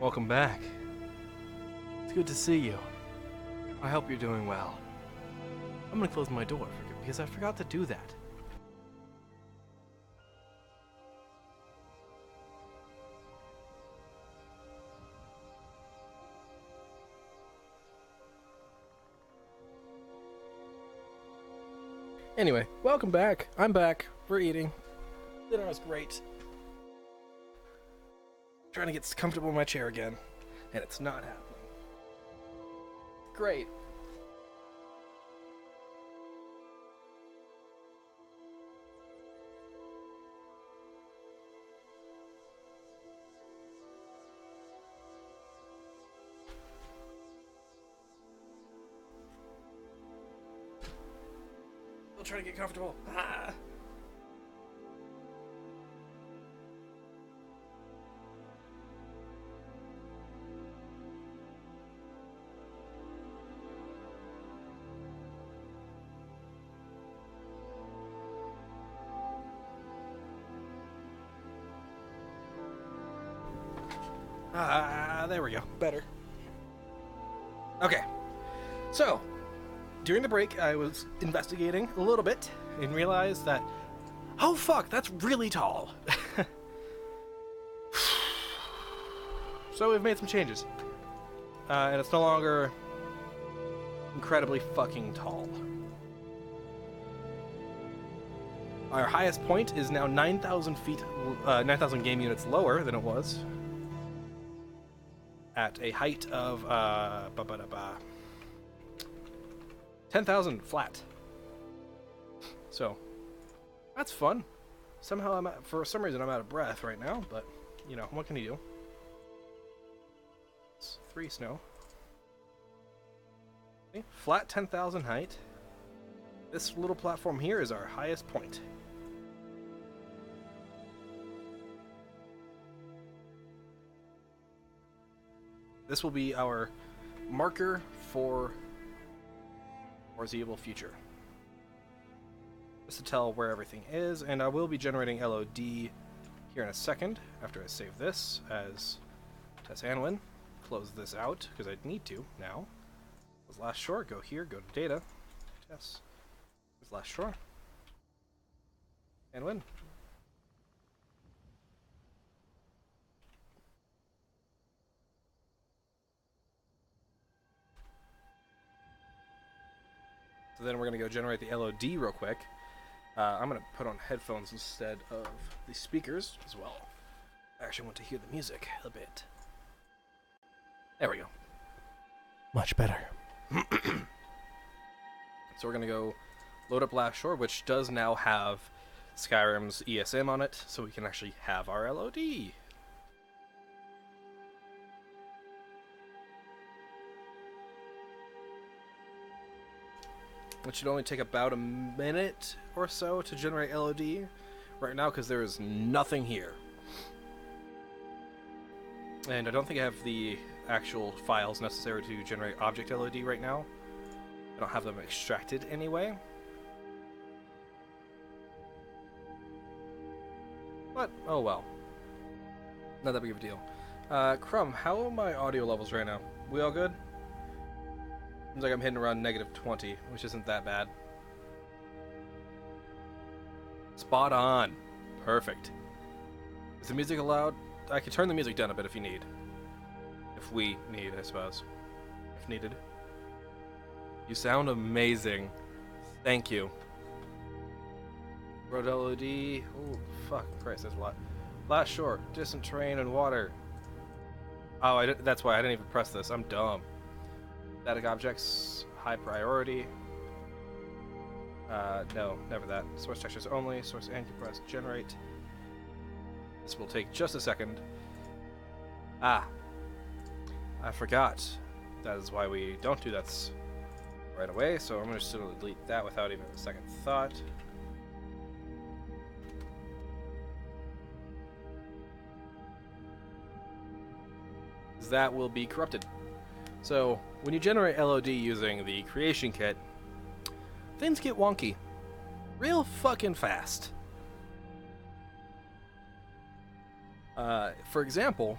Welcome back. It's good to see you. I hope you're doing well. I'm gonna close my door because I forgot to do that. Anyway, welcome back. I'm back. We're eating. Dinner was great. Trying to get comfortable in my chair again, and it's not happening. Great. Still trying to get comfortable. Ah! There we go. Better. Okay. So, during the break, I was investigating a little bit and realized that, oh fuck, that's really tall. So we've made some changes. And it's no longer incredibly fucking tall. Our highest point is now 9,000 feet, 9,000 game units lower than it was. At a height of 10,000 flat. So that's fun. Somehow for some reason I'm out of breath right now, but you know, what can you do? It's 3 snow. Okay. Flat 10,000 height. This little platform here is our highest point. This will be our marker for foreseeable future. Just to tell where everything is, and I will be generating LOD here in a second after I save this as Tess Anwin. Close this out because I need to now. Close last shore, go here, go to data. Tess. Here's last shore. Anwin. So then we're going to go generate the LOD real quick. I'm going to put on headphones instead of the speakers as well. I actually want to hear the music a bit. There we go. Much better. So we're going to go load up Last Shore, which does now have Skyrim's ESM on it, so we can actually have our LOD. It should only take about a minute or so to generate LOD right now because there is nothing here. And I don't think I have the actual files necessary to generate object LOD right now. I don't have them extracted anyway. But, oh well. Not that big of a deal. Crumb, how are my audio levels right now? We all good? Seems like I'm hitting around -20, which isn't that bad. Spot on. Perfect. Is the music allowed? I can turn the music down a bit if you need. If we need, I suppose. If needed. You sound amazing. Thank you. Road LOD. Oh, fuck Christ, that's a lot. Last Shore. Distant terrain and water. Oh, that's why I didn't even press this. I'm dumb. Static objects, high priority. No, never that. Source textures only. Source and compress generate. This will take just a second. Ah, I forgot. That is why we don't do that right away. So I'm just going to delete that without even a second thought. That will be corrupted. So, when you generate LOD using the creation kit, things get wonky. Real fucking fast. For example,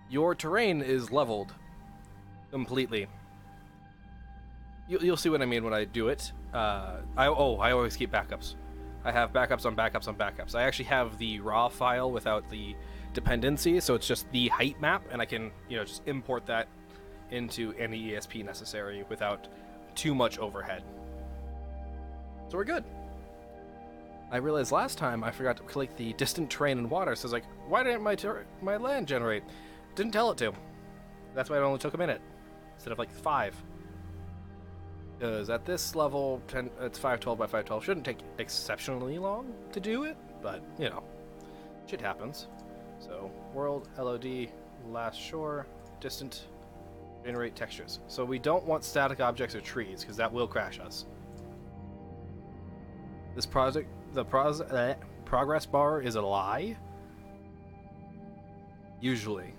your terrain is leveled completely. You'll see what I mean when I do it. I always keep backups. I have backups on backups on backups. I actually have the raw file without the dependency, so it's just the height map, and I can, just import that into any ESP necessary without too much overhead. So we're good. I realized last time I forgot to click the distant terrain and water, so I was like, why didn't my land generate? Didn't tell it to. That's why it only took a minute instead of like 5. Because at this level, it's 512 by 512. Shouldn't take exceptionally long to do it, but, shit happens. So, world, LOD, last shore, distant, generate textures. So we don't want static objects or trees, because that will crash us. This project, the progress bar is a lie. Usually.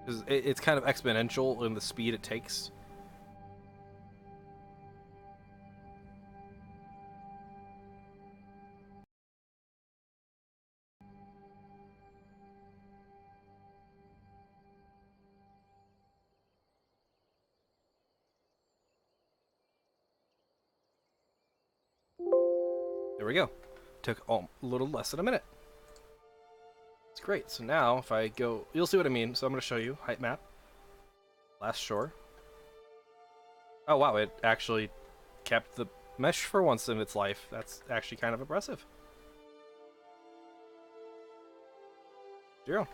Because it's kind of exponential in the speed it takes. There we go. Took a little less than a minute. It's great. So now if I go, you'll see what I mean. So I'm going to show you height map. Last shore. Oh wow, it actually kept the mesh for once in its life. That's actually kind of impressive. 0.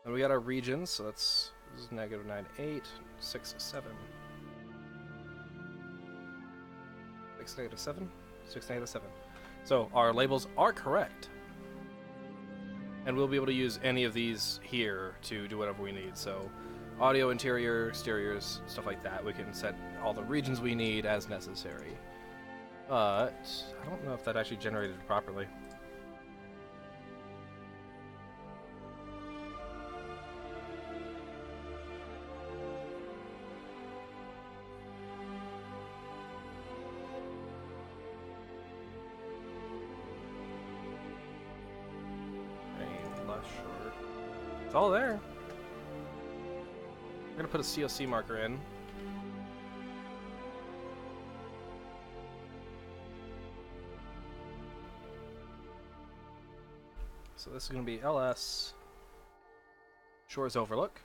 And we got our regions, so this is -9, 8, 6, 7. 6, -7, 6, -7. So our labels are correct. And we'll be able to use any of these here to do whatever we need. So audio, interior, exteriors, stuff like that. We can set all the regions we need as necessary. But I don't know if that actually generated it properly. It's all there. We're gonna put a COC marker in. So this is gonna be LS Shores Overlook.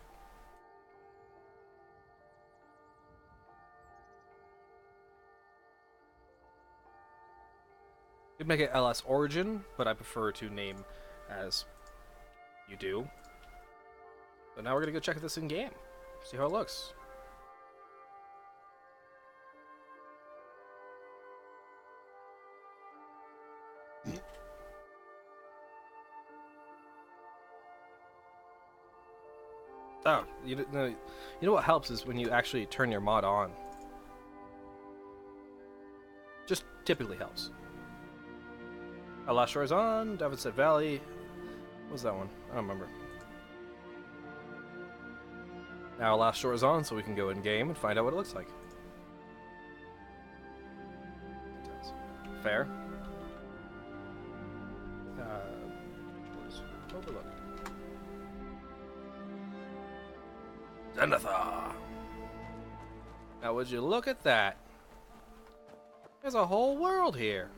You could make it LS Origin, but I prefer to name as you do. So now we're gonna go check this in game, see how it looks. Oh, you know what helps is when you actually turn your mod on. Just typically helps. Last Shore is on, Davidson Valley. What was that one? I don't remember. Now Last Shore is on, so we can go in game and find out what it looks like. Fair. Overlook. Zenithar. Now would you look at that? There's a whole world here.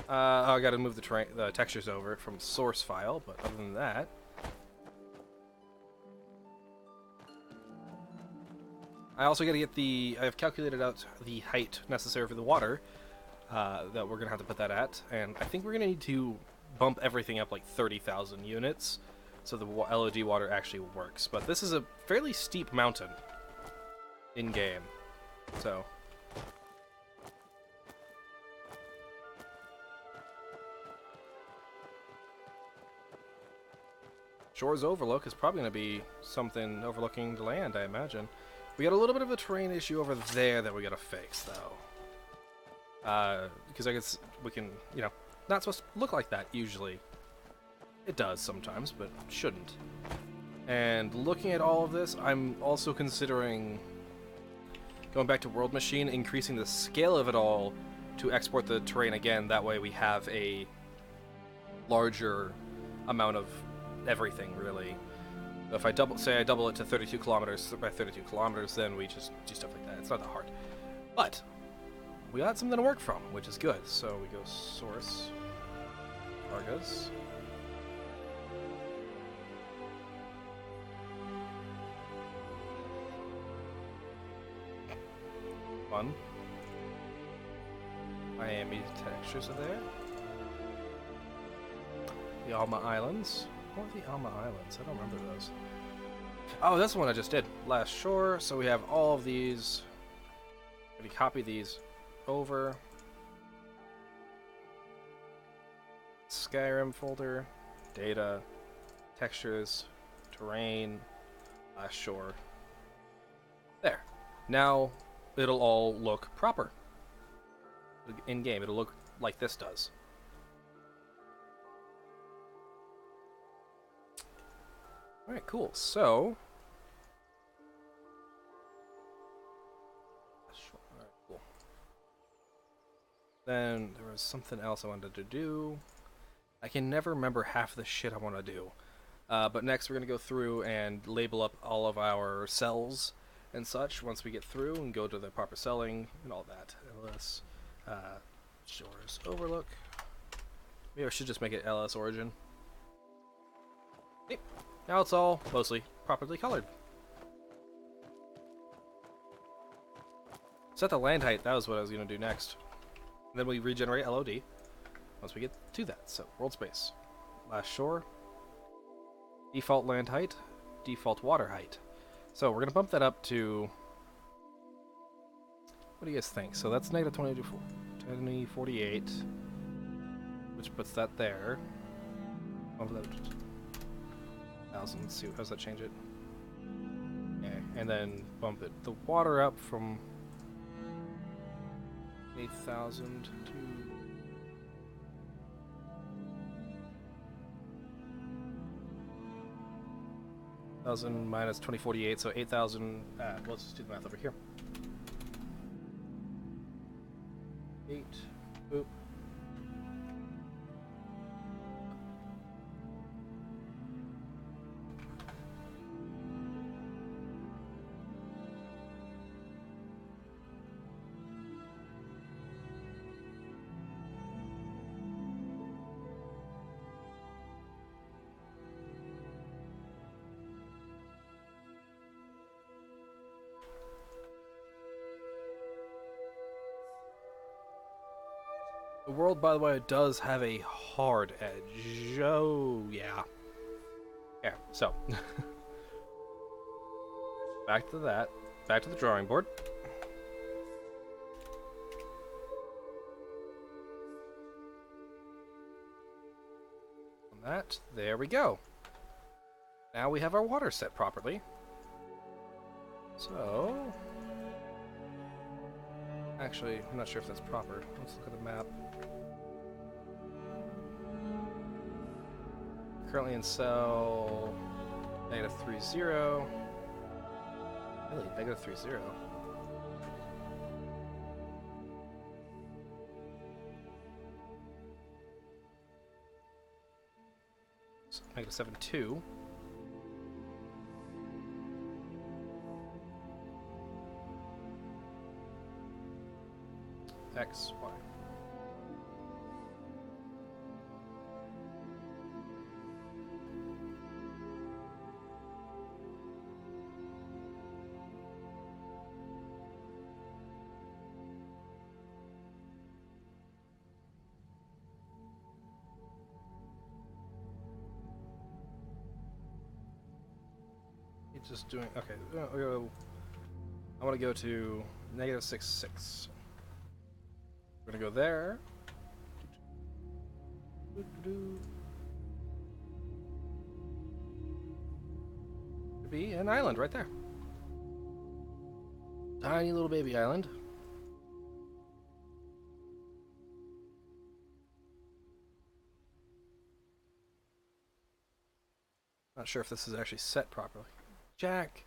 I gotta move the textures over from source file, but other than that, I also gotta get I've calculated out the height necessary for the water that we're gonna have to put that at, and I think we're gonna need to bump everything up like 30,000 units so the LOD water actually works. But this is a fairly steep mountain in game, so. Shores Overlook is probably going to be something overlooking the land, I imagine. We got a little bit of a terrain issue over there that we got to fix, though. Because I guess we can, not supposed to look like that usually. It does sometimes, but shouldn't. And looking at all of this, I'm also considering going back to World Machine, increasing the scale of it all to export the terrain again. That way we have a larger amount of everything, really. If I double it to 32 kilometers by 32 kilometers, then we just do stuff like that. It's not that hard. But we got something to work from, which is good. So we go source, Argas. Fun. Miami textures are there. The Alma Islands. What are the Alma Islands? I don't remember those. Oh, that's the one I just did. Last Shore. So we have all of these. Maybe copy these over. Skyrim folder. Data. Textures. Terrain. Last Shore. There. Now it'll all look proper. In game, it'll look like this does. Alright, cool. So alright, cool. Then there was something else I wanted to do. I can never remember half the shit I want to do. But next we're going to go through and label up all of our cells and such once we get through and go to the proper selling and all that. LS Shores Overlook. Maybe I should just make it LS Origin. Yep. Now it's all mostly properly colored. Set the land height, that was what I was going to do next. And then we regenerate LOD once we get to that. So, Worldspace. Last Shore. Default land height. Default water height. So, we're going to bump that up to... What do you guys think? So that's negative 2048, which puts that there. Bump that 1,000. Let's see, how does that change it? Yeah, and then bump it the water up from 8,000 to 1,000 minus 2048, so 8,000. Let's just do the math over here. 8. Boop. The world, by the way, does have a hard edge. Oh, yeah. Yeah, so. Back to that. Back to the drawing board. On that, there we go. Now we have our water set properly. So... Actually, I'm not sure if that's proper. Let's look at the map. Currently in cell -30. Really, -30. So -72. X, Y. It's just doing, okay, I want to go to -66. We're gonna go there. Could be an island right there. Tiny little baby island. Not sure if this is actually set properly. Jack!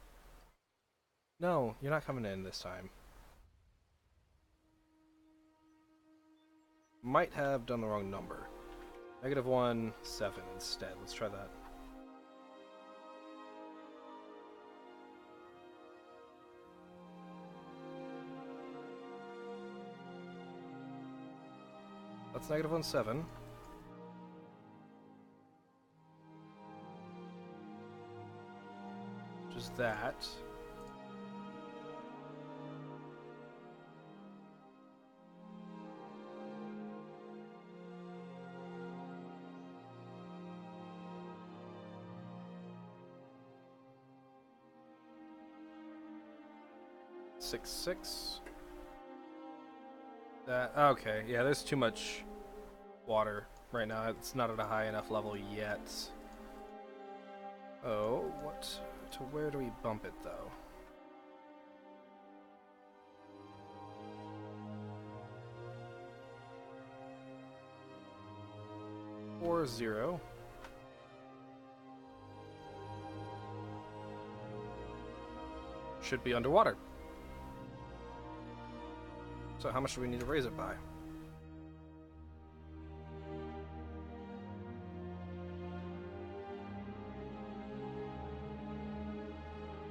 No, you're not coming in this time. might have done the wrong number. -1, 7 instead. Let's try that. That's -1, 7. Which is that. Six. That okay, yeah, there's too much water right now. It's not at a high enough level yet. Oh, what? To where do we bump it though? Or 0. Should be underwater. So how much do we need to raise it by?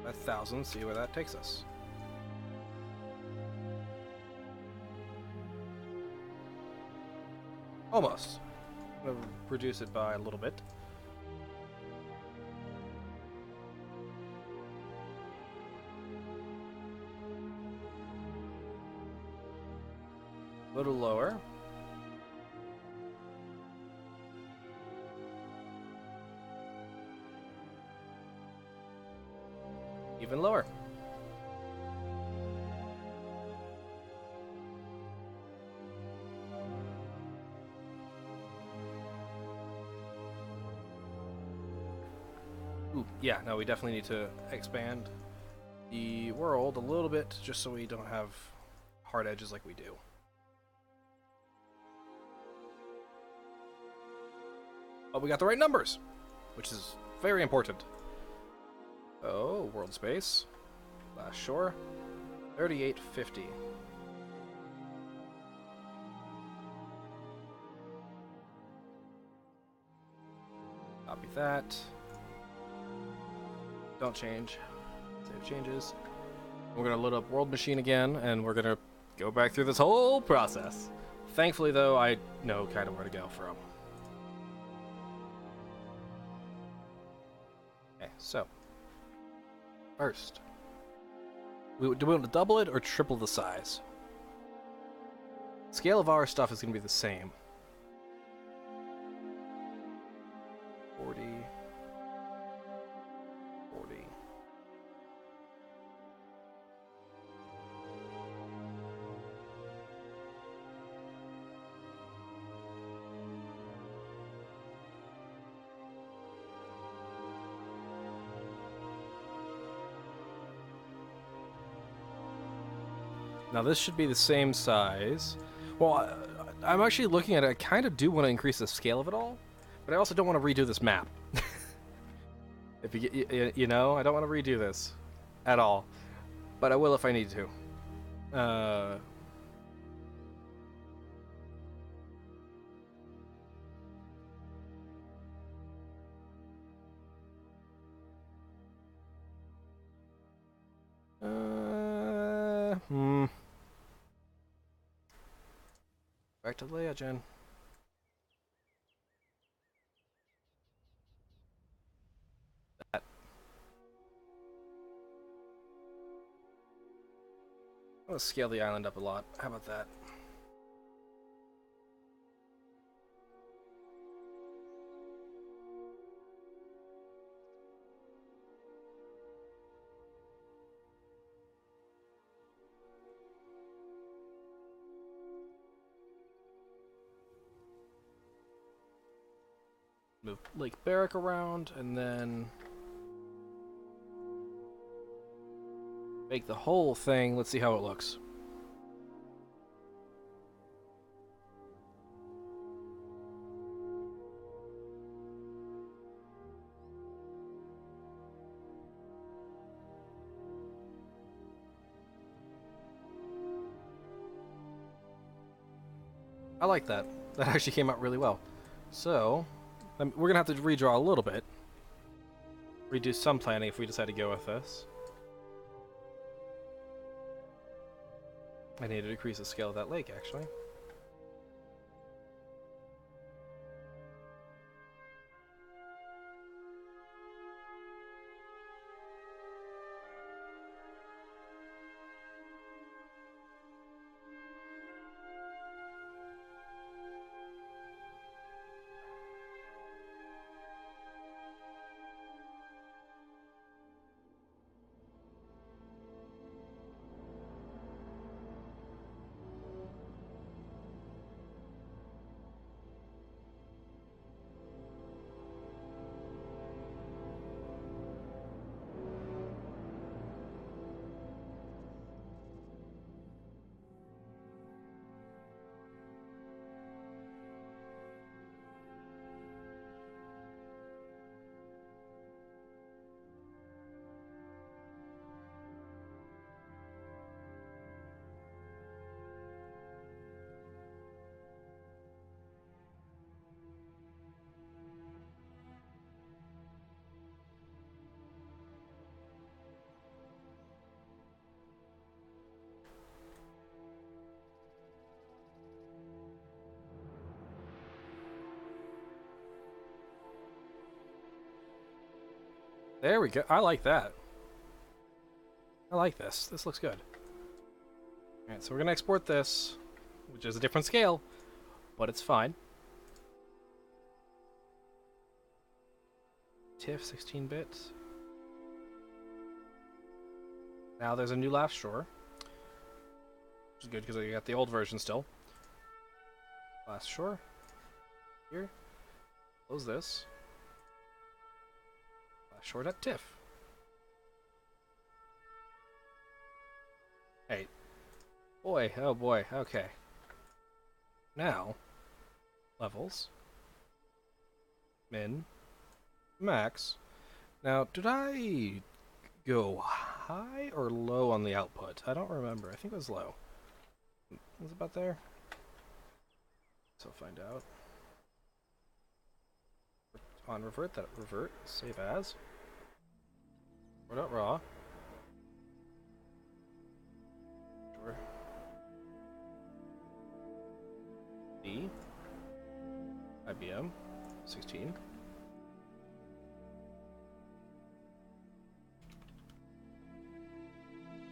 A 1,000, see where that takes us. Almost. I'm gonna reduce it by a little bit. A little lower. Even lower. Ooh, yeah, no, we definitely need to expand the world a little bit just so we don't have hard edges like we do. But we got the right numbers, which is very important. Oh, Worldspace. Last shore. 3850. Copy that. Don't change. Save changes. We're gonna load up World Machine again, and we're gonna go back through this whole process. Thankfully, though, I know kind of where to go from. Okay, so first, do we want to double it or triple the size? Scale of our stuff is going to be the same. 40. 40. Now this should be the same size. Well, I'm actually looking at it. I kind of do want to increase the scale of it all, but I also don't want to redo this map. If you know, I don't want to redo this at all, but I will if I need to. Back to the layout, Jen. That. I'm gonna scale the island up a lot. How about that? Move Lake Barrack around, and then make the whole thing. Let's see how it looks. I like that. That actually came out really well. So, we're gonna have to redraw a little bit. Redo some planning if we decide to go with this. I need to decrease the scale of that lake, actually. There we go. I like that. I like this. This looks good. Alright, so we're gonna export this, which is a different scale, but it's fine. TIFF 16 bits. Now there's a new last shore, which is good because I got the old version still. Last shore. Here. Close this. Last shore at TIFF. Hey. Boy, oh boy, okay. Now, levels. Min. Max. Now, did I go high or low on the output? I don't remember. I think it was low. Was it about there? So I'll find out. On revert, that revert. Save as. Raw. Sure. D. IBM. 16.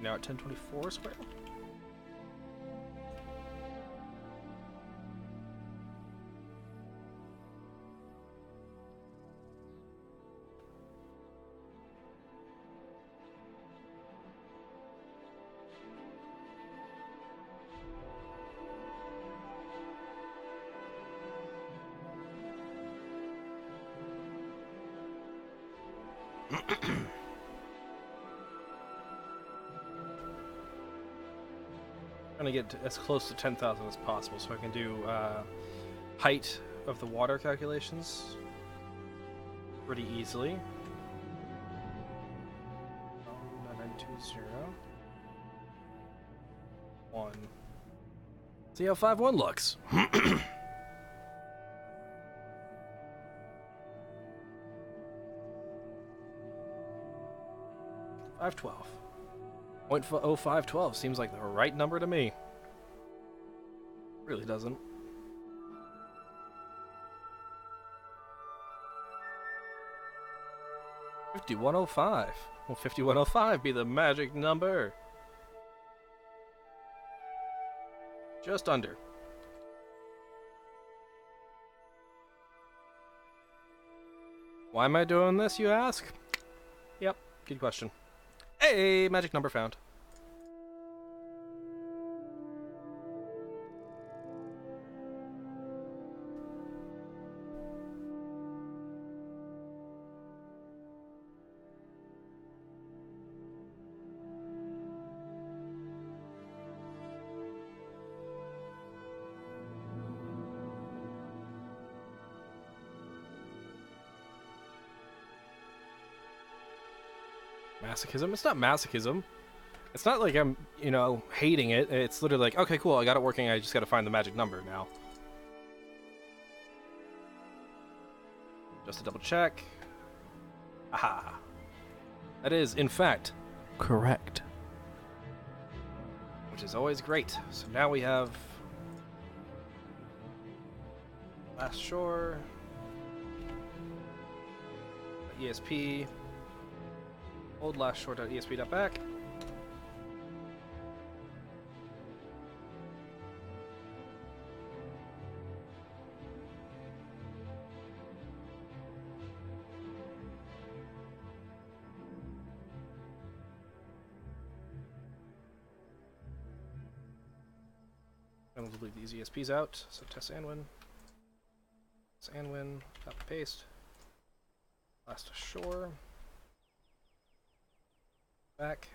Now at 1024 square. Trying to get as close to 10,000 as possible so I can do height of the water calculations pretty easily. 9920 1. See how 5-1 looks. 512. 0.0512 seems like the right number to me. Really doesn't. $51.05. Will $51.05 be the magic number? Just under. Why am I doing this, you ask? Yep, good question. Hey, magic number found. Masochism? It's not masochism. It's not like I'm, hating it. It's literally like, okay, cool, I got it working, I just gotta find the magic number now. Just to double check. Aha. That is, in fact, correct. Which is always great. So now we have last shore, ESP, old last shore.esp.back. And we'll leave these ESPs out. So test Anwin. Anwin, copy paste. Last shore. Back.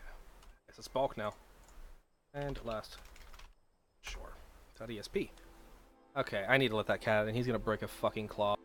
Yes, it's bulk now. And last shore. .esp. Okay, I need to let that cat in. He's gonna break a fucking claw.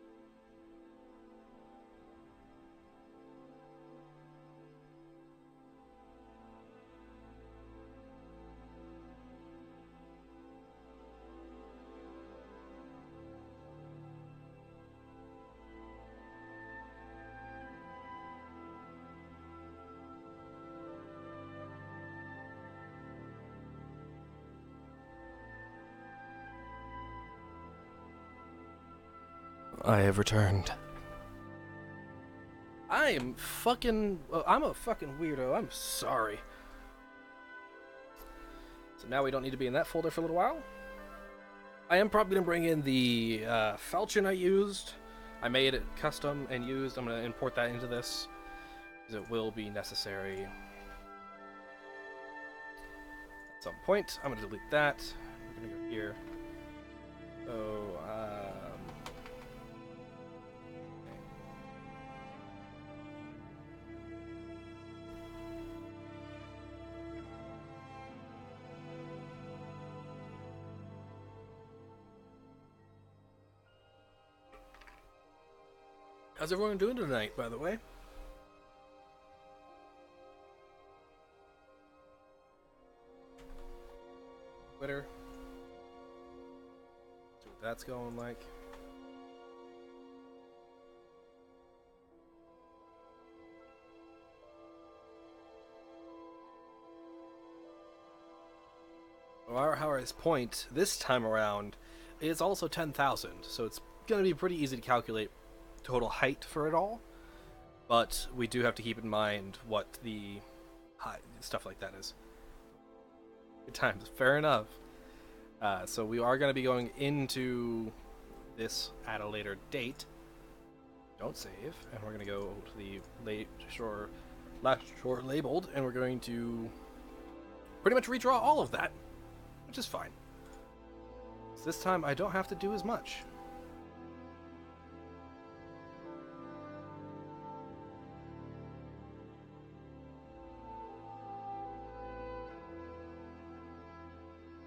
I have returned. I'm a fucking weirdo. I'm sorry. So now we don't need to be in that folder for a little while. I am probably going to bring in the falchion I used. I made it custom and used. I'm going to import that into this, because it will be necessary at some point. I'm going to delete that. We're going to go here. So, how's everyone doing tonight, by the way? Twitter. See what that's going like. Howard's point this time around is also 10,000, so it's going to be pretty easy to calculate total height for it all, but we do have to keep in mind what the height stuff like that is. Good times, fair enough. So we are going to be going into this at a later date. Don't save, and we're going to go to the last shore labeled, and we're going to pretty much redraw all of that, which is fine. So this time I don't have to do as much.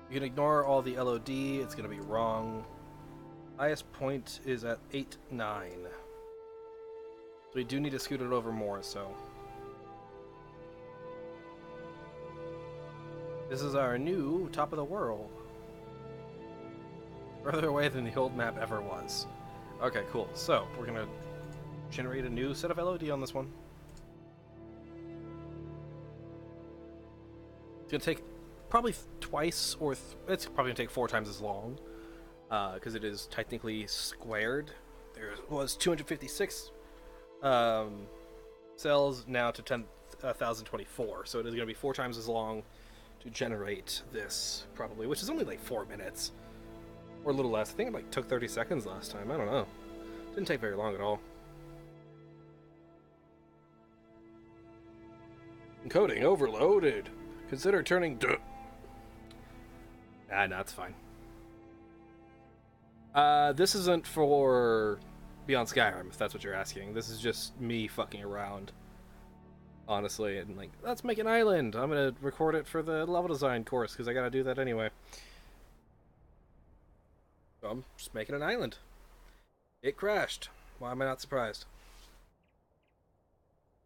You can ignore all the LOD, it's going to be wrong. Highest point is at 8.9. So we do need to scoot it over more, so. This is our new top of the world. Further away than the old map ever was. Okay, cool. So, we're going to generate a new set of LOD on this one. It's going to take probably twice, or it's probably going to take 4 times as long, because it is technically squared. There was 256 cells, now to 10,024, so it is going to be 4 times as long to generate this, probably, which is only like 4 minutes, or a little less. I think it like took 30 seconds last time, I don't know. Didn't take very long at all. Encoding overloaded. Consider turning no, it's fine. This isn't for Beyond Skyrim, if that's what you're asking. This is just me fucking around, honestly, and like, let's make an island. I'm gonna record it for the level design course, because I gotta do that anyway. So I'm just making an island. It crashed. Why am I not surprised?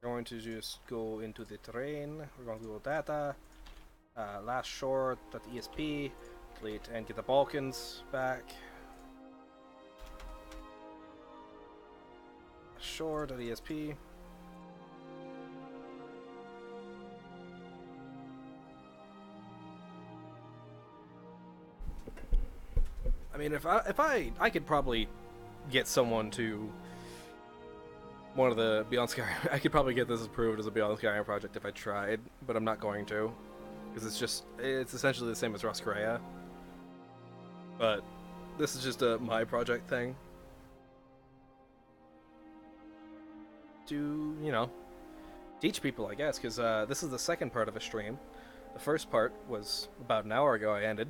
We're going to just go into the terrain. We're going to go data, last shore.esp, delete and get the Balkans back. Sure.esp. I mean, if I could probably get someone to one of the Beyond Skyrim. I could probably get this approved as a Beyond Skyrim project if I tried, but I'm not going to, because it's essentially the same as Roscrea. But this is just a my project thing. To, you know, teach people, I guess, because this is the second part of a stream. The first part was about an hour ago I ended.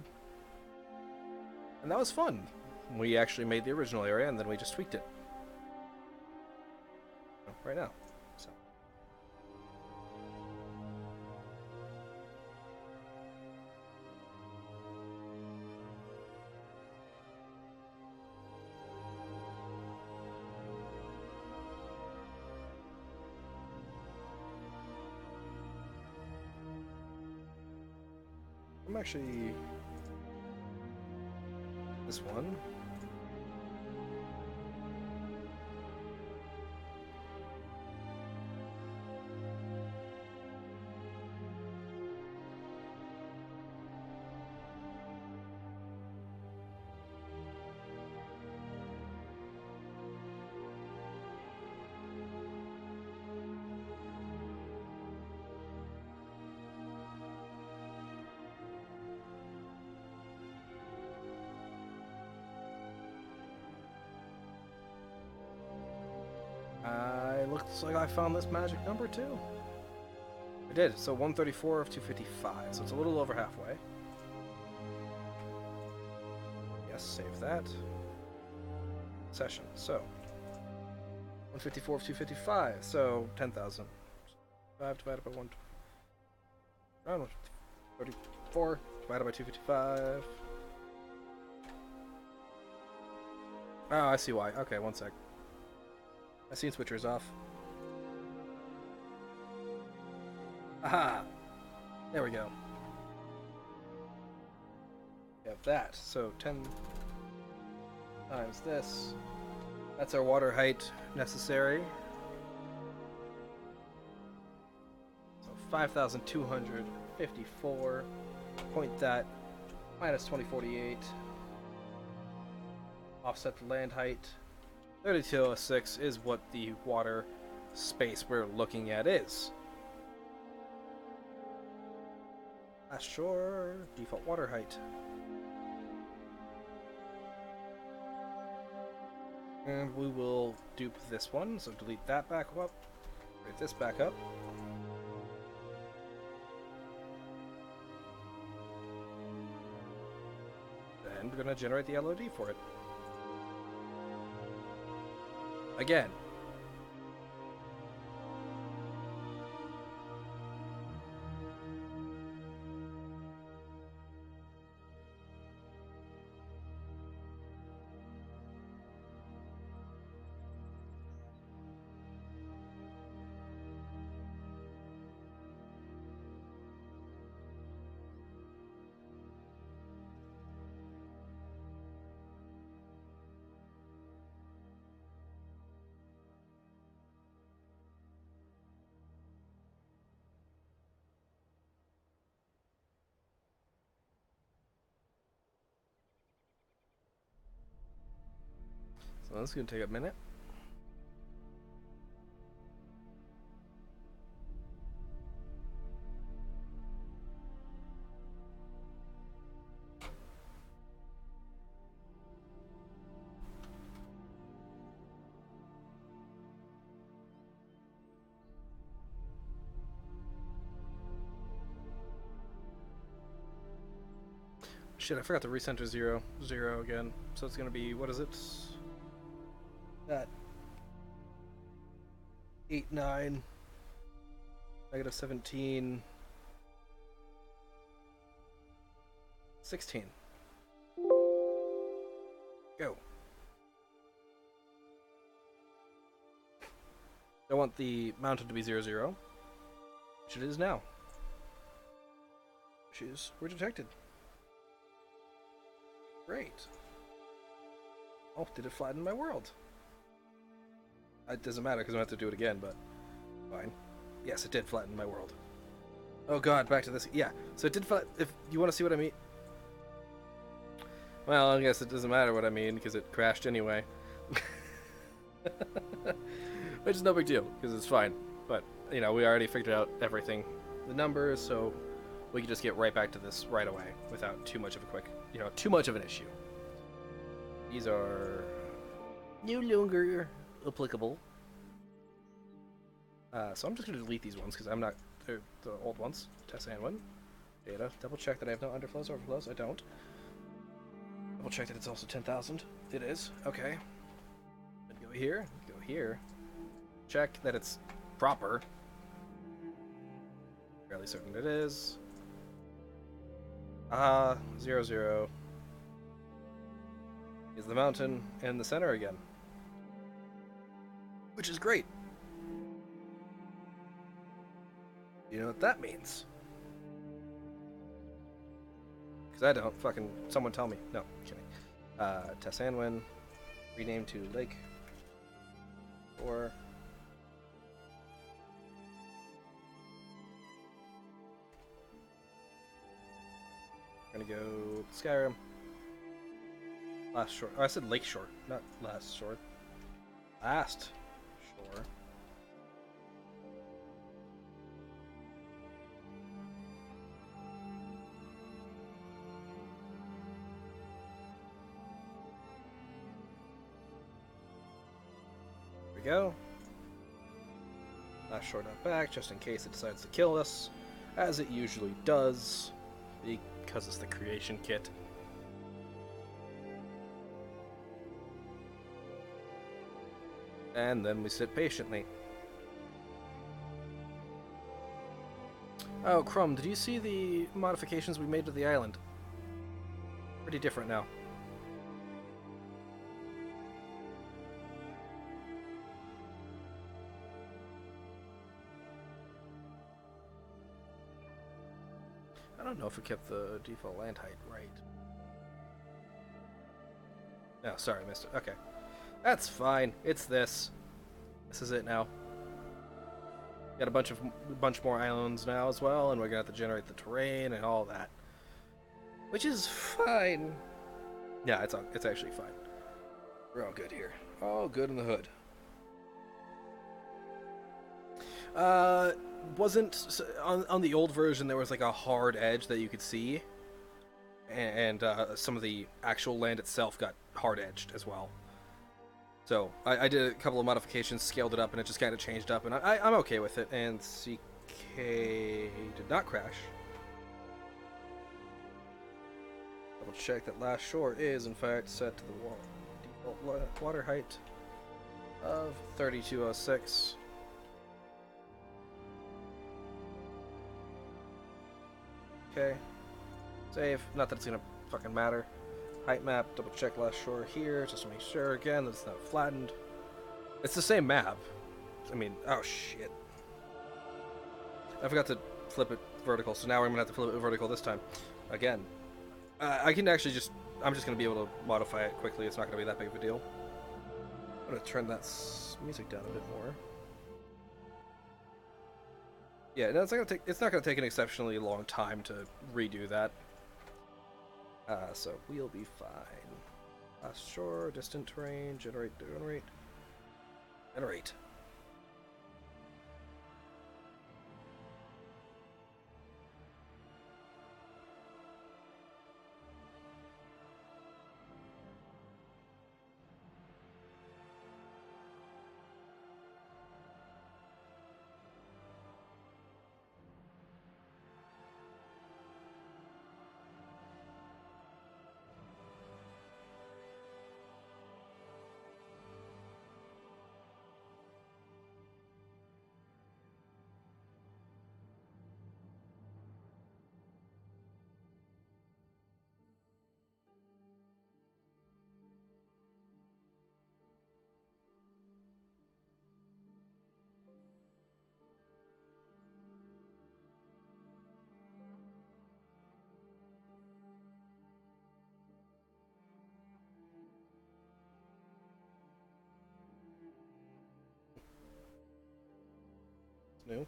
And that was fun. We actually made the original area and then we just tweaked it. Right now. So. I'm actually this one. Looks like I found this magic number too. I did. So 134 of 255. So it's a little over halfway. Yes, save that. Session. So 154 of 255. So 10,000. 5 divided by 1. 34 divided by 255. Oh, I see why. Okay, one sec. I seen switchers off. Aha! There we go. We have that. So 10 times this. That's our water height necessary. So 5,254. Point that. Minus 2048. Offset the land height. 3206 is what the water space we're looking at is. Sure, default water height. And we will dupe this one, so delete that back up. Write this back up. Then we're going to generate the LOD for it. Again. So this is going to take a minute. Shit, I forgot to recenter 0, 0 again. So it's going to be, what is it? That 8, 9, negative 17, 16. Go. I want the mountain to be 0, 0, which it is now. Issues were detected. Great. Oh, did it flatten my world? It doesn't matter because I'm going to have to do it again, but fine. Yes, it did flatten my world. Oh god, back to this. Yeah, so it did flatten. If you want to see what I mean. Well, I guess it doesn't matter what I mean because it crashed anyway. Which is no big deal because it's fine. But, you know, we already figured out everything. The numbers, so we can just get right back to this right away without too much of too much of an issue. These are no longer applicable. So I'm just going to delete these ones because they're the old ones. Test and win. Data. Double check that I have no underflows or overflows. I don't. Double check that it's also 10,000. It is. Okay. Then go here. Go here. Check that it's proper. Fairly certain it is. 0, 0. Is the mountain in the center again. Which is great. You know what that means? Because I don't. Fucking someone tell me. No, kidding. Tessanwin. Rename to Lake. Or... We're gonna go Skyrim. Last shore. Oh, I said Lake Shore, not last shore. Last shore. There we go. Last shore not back, just in case it decides to kill us, as it usually does, because it's the creation kit. And then we sit patiently. Oh, Crumb, did you see the modifications we made to the island? Pretty different now. I don't know if we kept the default land height right. No, sorry, I missed it. Okay. That's fine. It's this. This is it now. Got a bunch more islands now as well, and we're gonna have to generate the terrain and all that, which is fine. Yeah, it's actually fine. We're all good here. All good in the hood. Wasn't on the old version there was like a hard edge that you could see, and some of the actual land itself got hard edged as well. So I did a couple of modifications, scaled it up, and it just kind of changed up, and I'm okay with it. And CK did not crash. Double check that last shore is in fact set to the default water height of 3206. Okay. Save. Not that it's gonna fucking matter. Height map, double check last shore here, just to make sure again that it's not flattened. It's the same map. I mean, oh shit. I forgot to flip it vertical, so now I'm gonna have to flip it vertical this time. Again. I can actually I'm just gonna be able to modify it quickly, it's not gonna be that big of a deal. I'm gonna turn that music down a bit more. Yeah, no, it's not gonna take an exceptionally long time to redo that. So we'll be fine. Last shore, distant terrain, generate. new.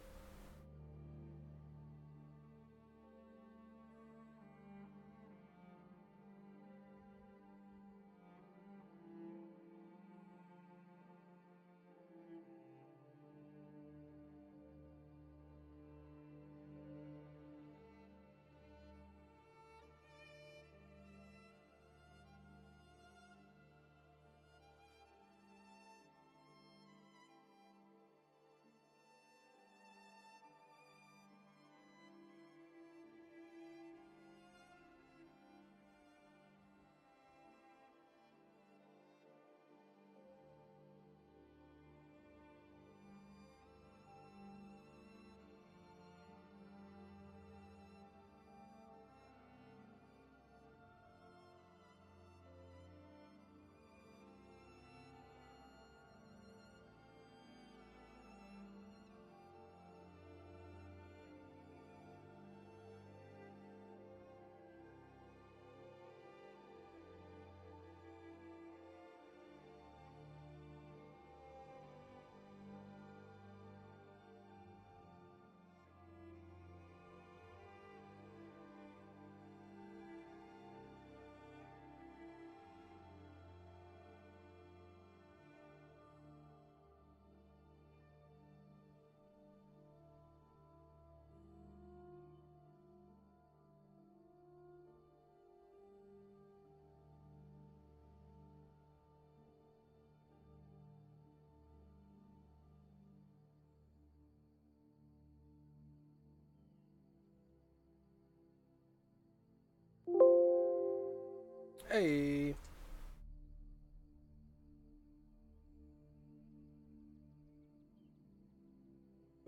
Hey.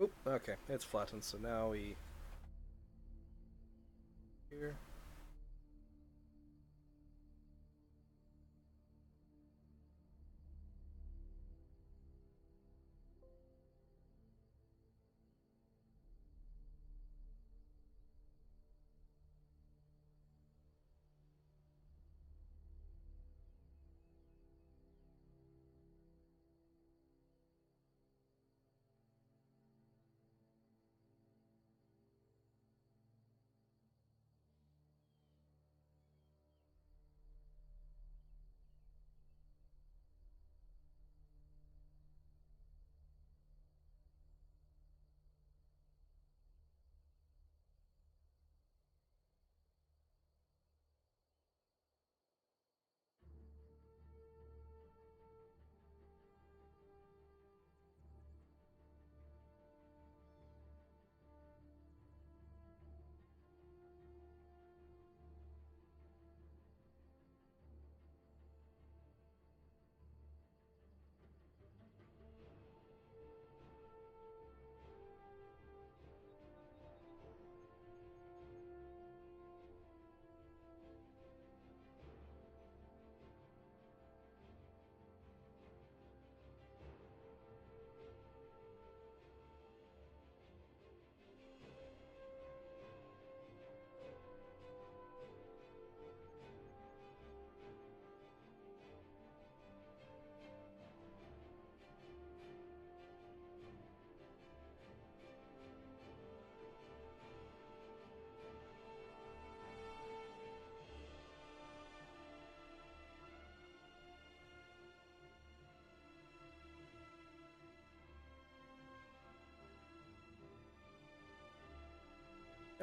Oop, okay, it's flattened, so now we here.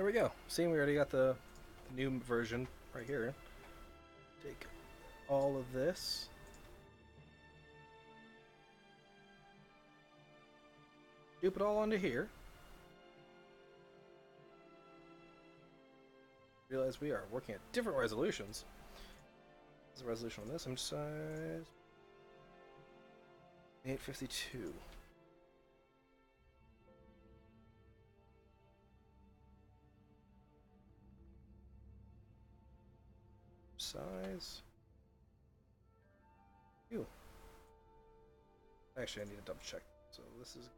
There we go. See, we already got the new version right here. Take all of this. Dupe it all onto here. Realize we are working at different resolutions. There's a resolution on this. I'm size 852. Size. Ew. Actually, I need to double check. So this is.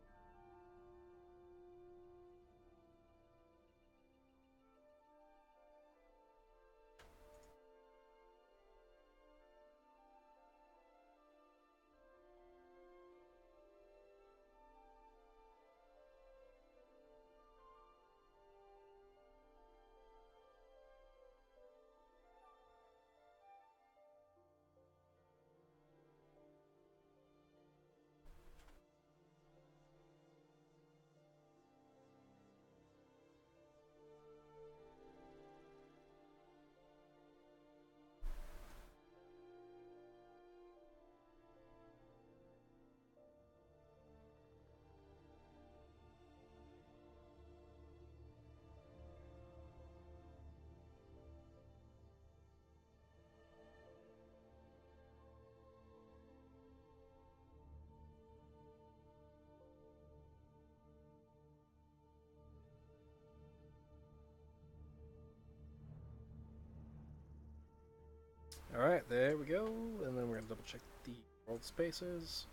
Alright, there we go. And then we're going to double check the world spaces.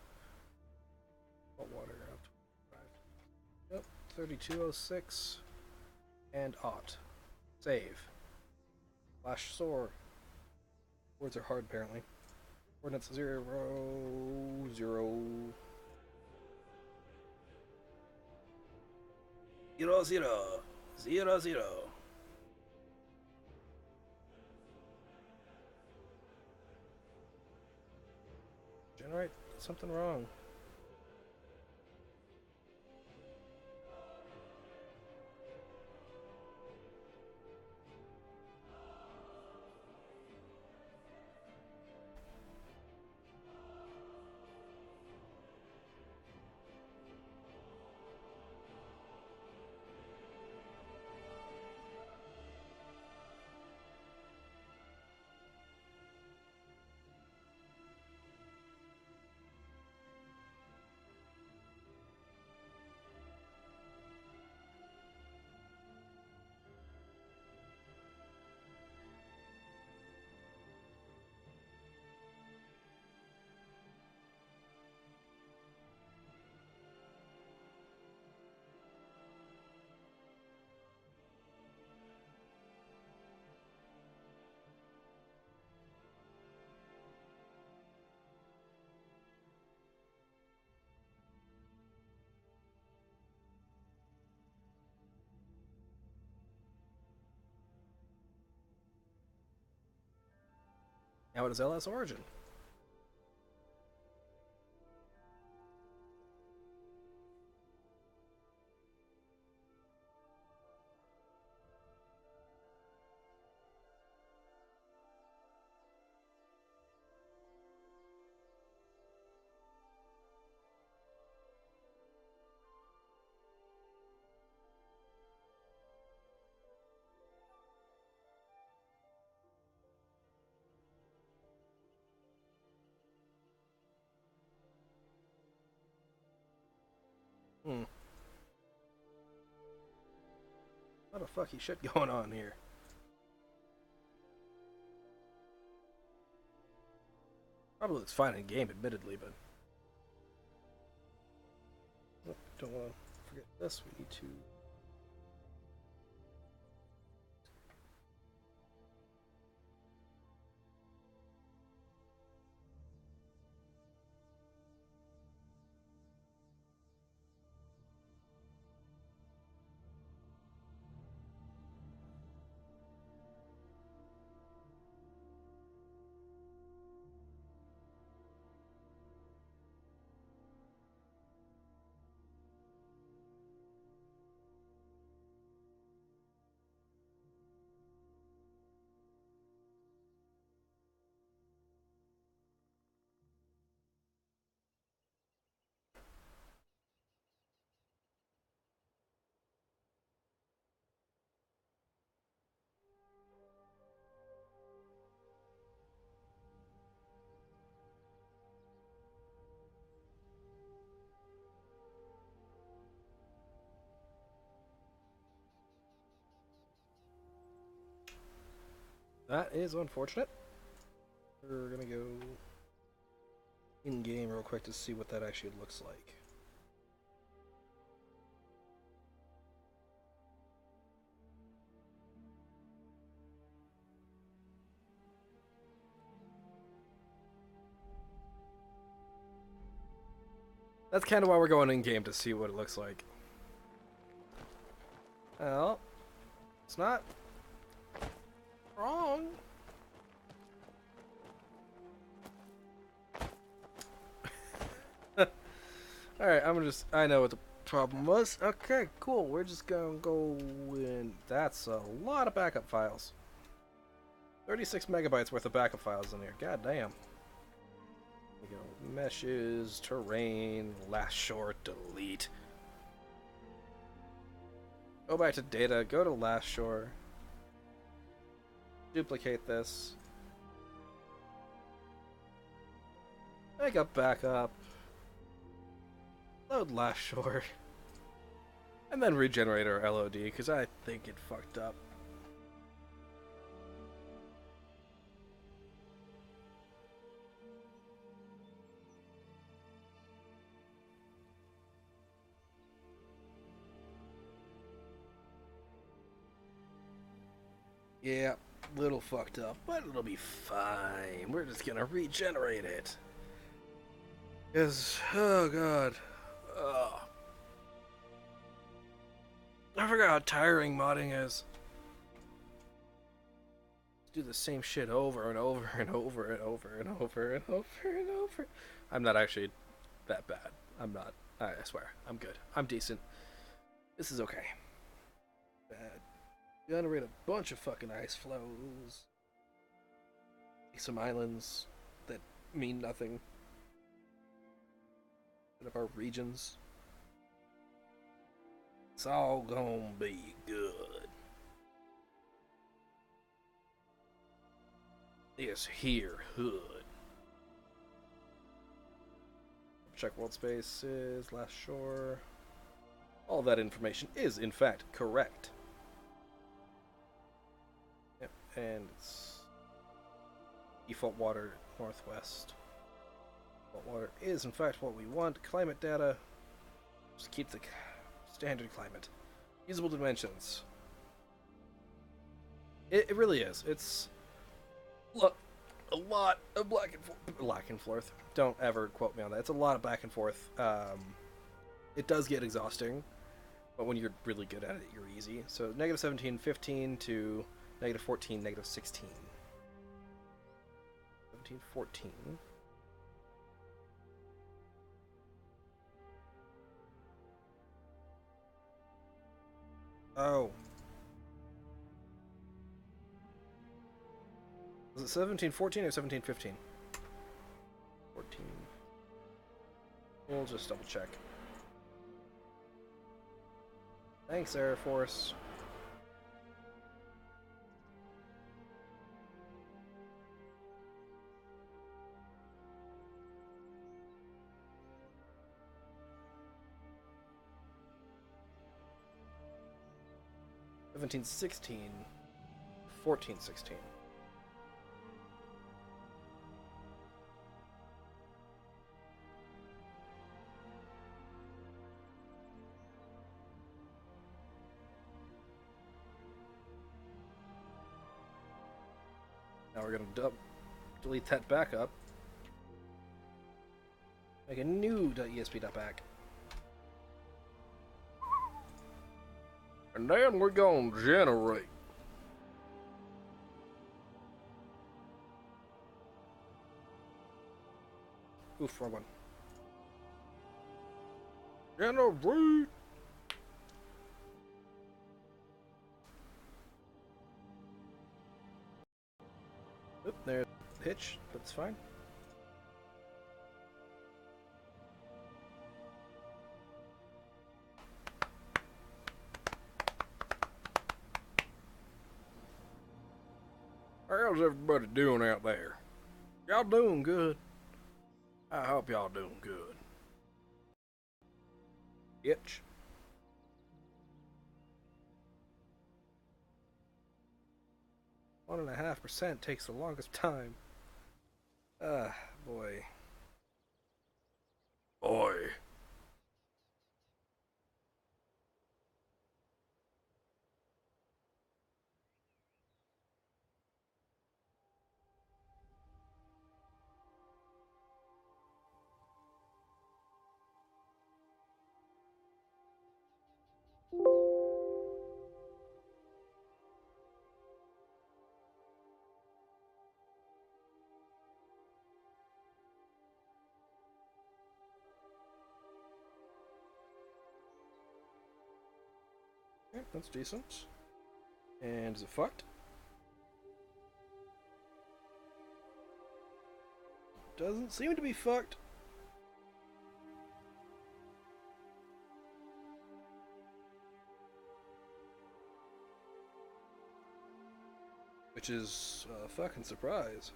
Salt water up 25. Yep, 3206. And Ought. Save. Flash sword. Words are hard apparently. Coordinates 0, 0. 0, 0. 0, 0. Generate something wrong. Now it is LS Origin. A lot of fucky shit going on here. Probably looks fine in game, admittedly, but don't want to forget this. We need to. That is unfortunate. We're gonna go in game real quick to see what that actually looks like. That's kind of why we're going in game, to see what it looks like. Well, it's not wrong. Alright, I know what the problem was. Okay, cool. We're just gonna go in. That's a lot of backup files. 36 megabytes worth of backup files in here. God damn. We go. Meshes, terrain, last shore, delete. Go back to data, go to last shore. Duplicate this. Make a backup. Load last shore. And then regenerate our LOD, because I think it fucked up. Yeah, little fucked up, but it'll be fine. We're just gonna regenerate it. Because, oh god. Ugh. I forgot how tiring modding is. Do the same shit over and over and over and over and over and over and over. I'm not actually that bad. I'm not. I swear. I'm good. I'm decent. This is okay. Bad. Generate a bunch of fucking ice flows. Some islands that mean nothing. Of our regions. It's all gonna be good. This here hood. Check Worldspace is last shore. All that information is in fact correct. Yep, and it's default water northwest. Default water is in fact what we want. Climate data. Just keep the standard climate. Usable dimensions. It really is. It's a lot of back and forth. Don't ever quote me on that. It's a lot of back and forth. It does get exhausting, but when you're really good at it, you're easy. So negative 17, 15 to negative 14, negative 16. 17, 14. Oh. Was it 1714 or 1715? 14. We'll just double check. Thanks, Air Force. 1716. 1416. Now we're gonna delete that backup. Make a new .esp.back. And then we're gonna generate. Oof, wrong one. Generate. Oop, there's the hitch, but it's fine. How's everybody doing out there? Y'all doing good? I hope y'all doing good. Itch. 1.5% takes the longest time. Ah, boy. Boy. Okay, that's decent. And is it fucked? Doesn't seem to be fucked. Which is a fucking surprise.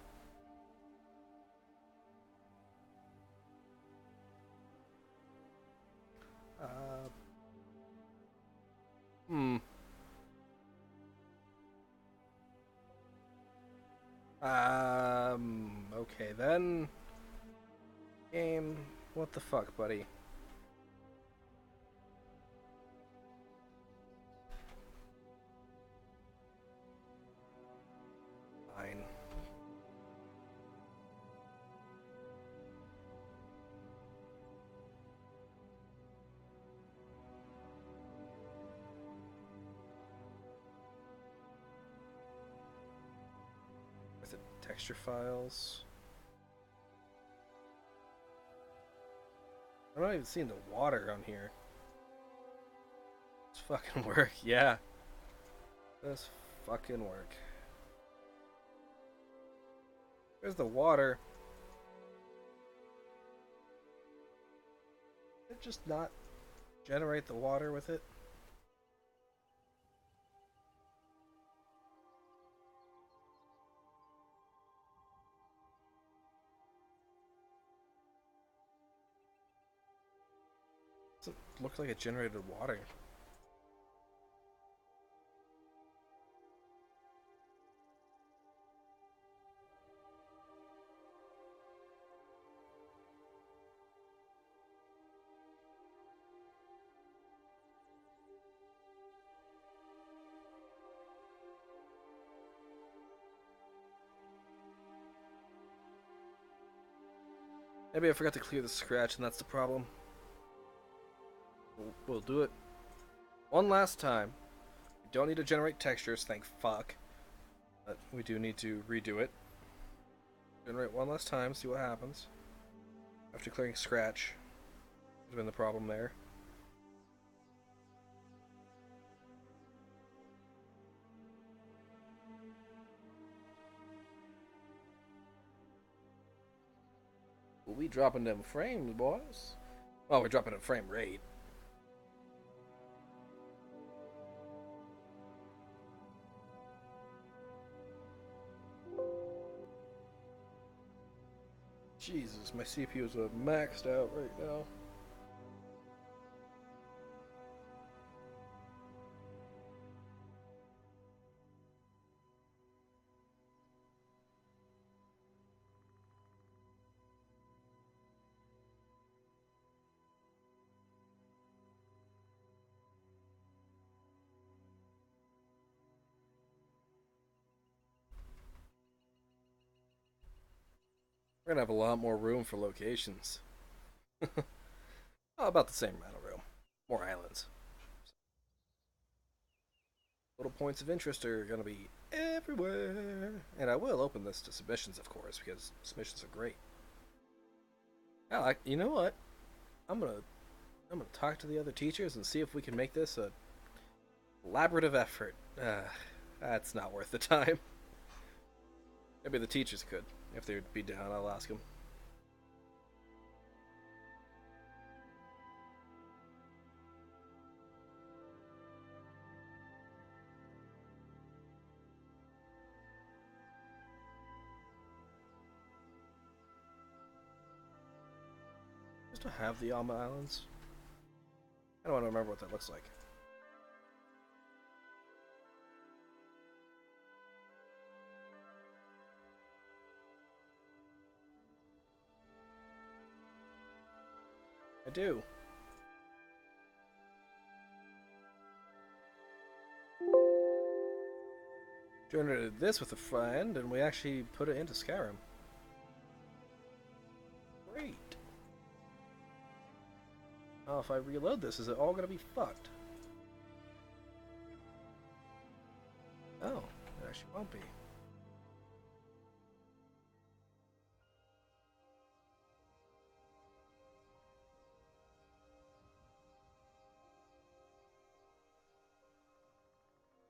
Hmm. Okay then. Game. What the fuck, buddy? Texture files. I'm not even seeing the water on here. Let's fucking work, yeah. Let's fucking work. There's the water. Did it just not generate the water with it? Doesn't look like it generated water. Maybe I forgot to clear the scratch and that's the problem. We'll do it one last time. We don't need to generate textures, thank fuck. But we do need to redo it. Generate one last time, see what happens. After clearing scratch. Has been the problem there. Well, we dropping them frames, boys. Oh, we're dropping a frame rate. Jesus, my CPU is maxed out right now. We're gonna have a lot more room for locations. Oh, about the same amount of room. More islands. Little points of interest are gonna be everywhere. And I will open this to submissions, of course, because submissions are great. You know what? I'm gonna talk to the other teachers and see if we can make this a collaborative effort. That's not worth the time. Maybe the teachers could. If they'd be down, I'll ask them. Just to have the Alma Islands. I don't want to remember what that looks like. I do. Generated this with a friend, and we actually put it into Skyrim. Great. Oh, if I reload this, is it all gonna be fucked? Oh, it actually won't be.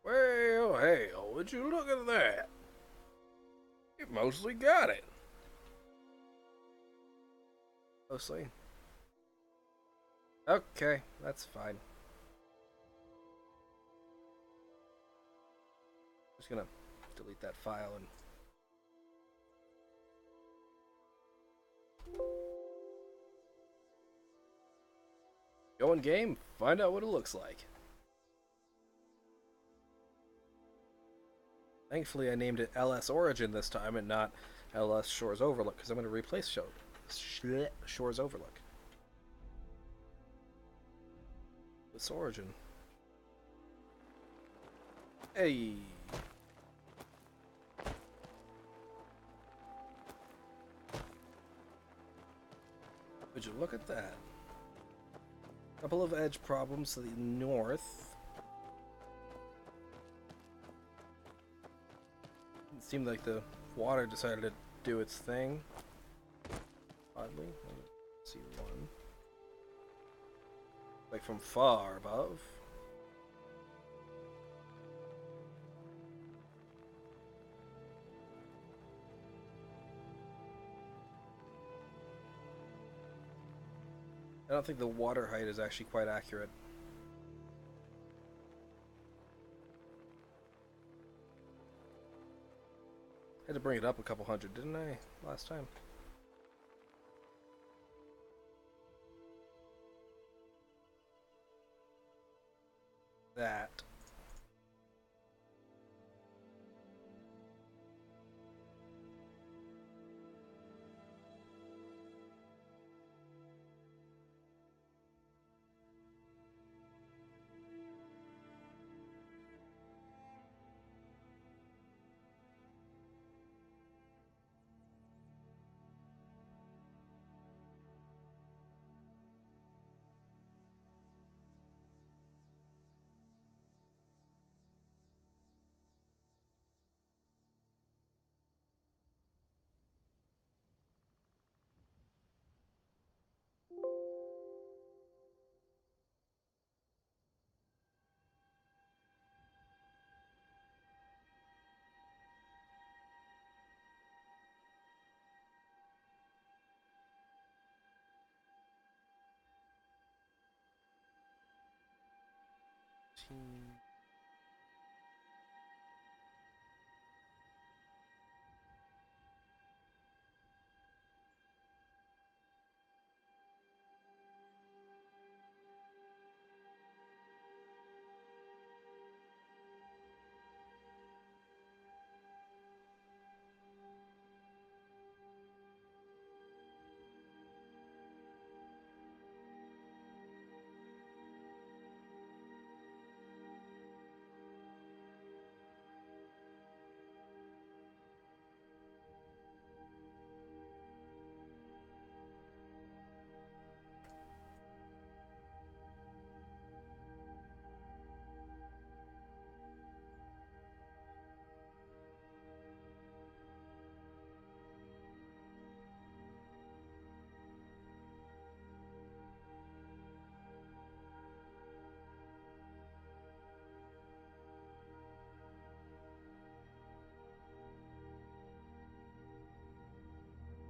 Well, hell, would you look at that? You mostly got it. Mostly. Okay, that's fine. I'm just gonna delete that file and... Go in game, find out what it looks like. Thankfully, I named it LS Origin this time and not LS Shores Overlook, because I'm going to replace Shores Overlook. This Origin. Hey! Would you look at that? Couple of edge problems to the north. It seemed like the water decided to do its thing. Oddly. Let's see one. Like from far above. I don't think the water height is actually quite accurate. I had to bring it up a couple hundred, didn't I, last time? That.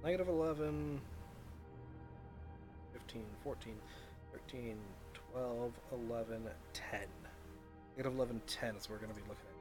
Negative 11, 15, 14, 13, 12, 11, 10. Negative 11, 10 is what we're going to be looking at.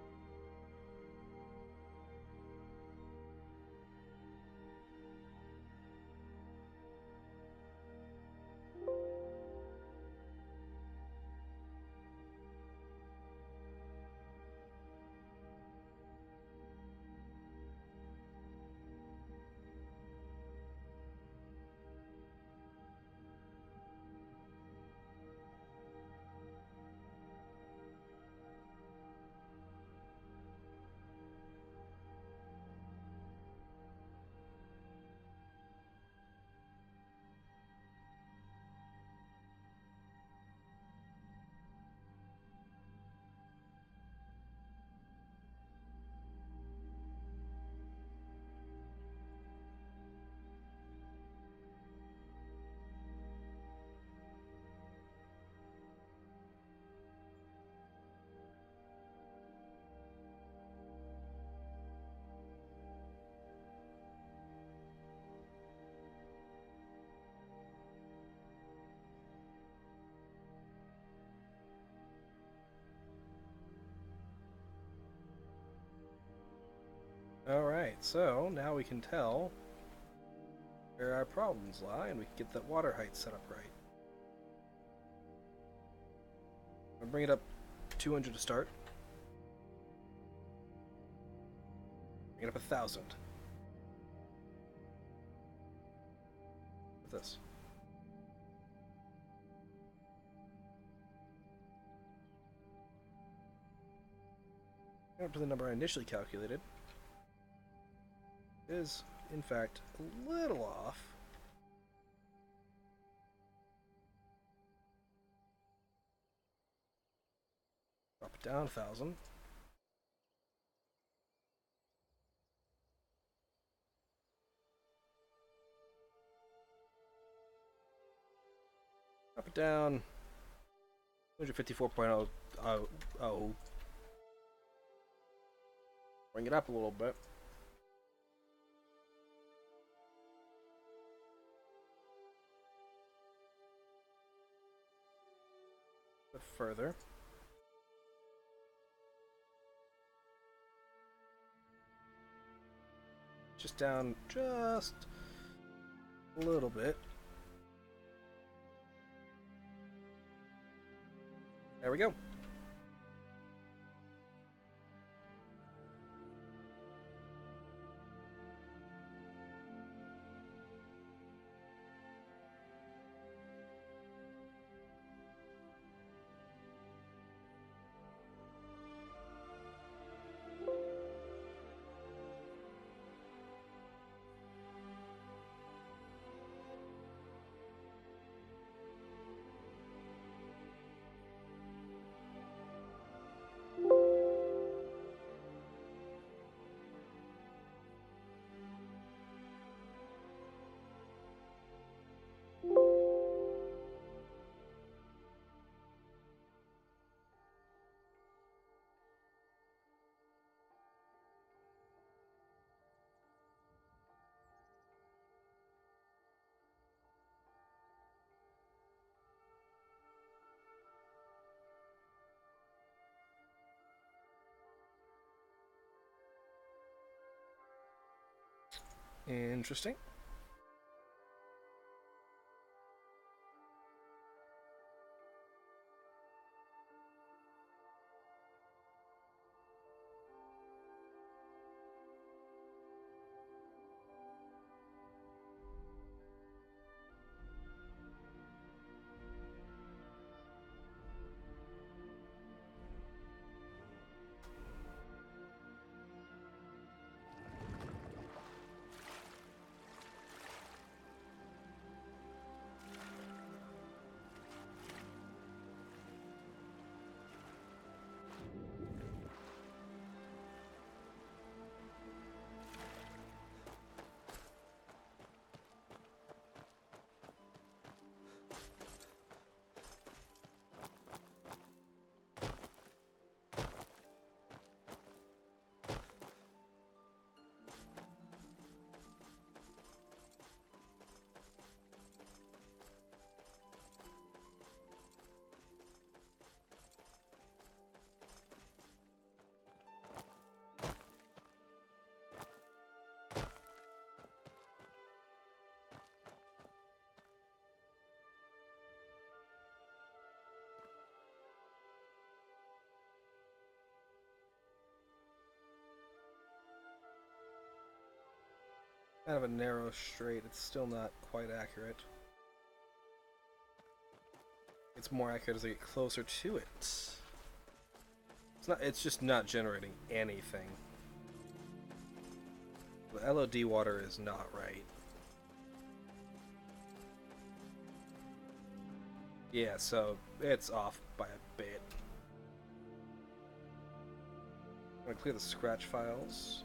Alright, so now we can tell where our problems lie and we can get that water height set up right. I'll bring it up 200 to start. Bring it up 1,000. With this. Up to the number I initially calculated. Is, in fact, a little off. Drop it down 1,000. it down. 254.0. Bring it up a little bit. A bit further. Just down just a little bit. There we go. Interesting. Kind of a narrow straight. It's still not quite accurate. It's more accurate as I get closer to it. It's not. It's just not generating anything. The LOD water is not right. Yeah, so it's off by a bit. I'm gonna clear the scratch files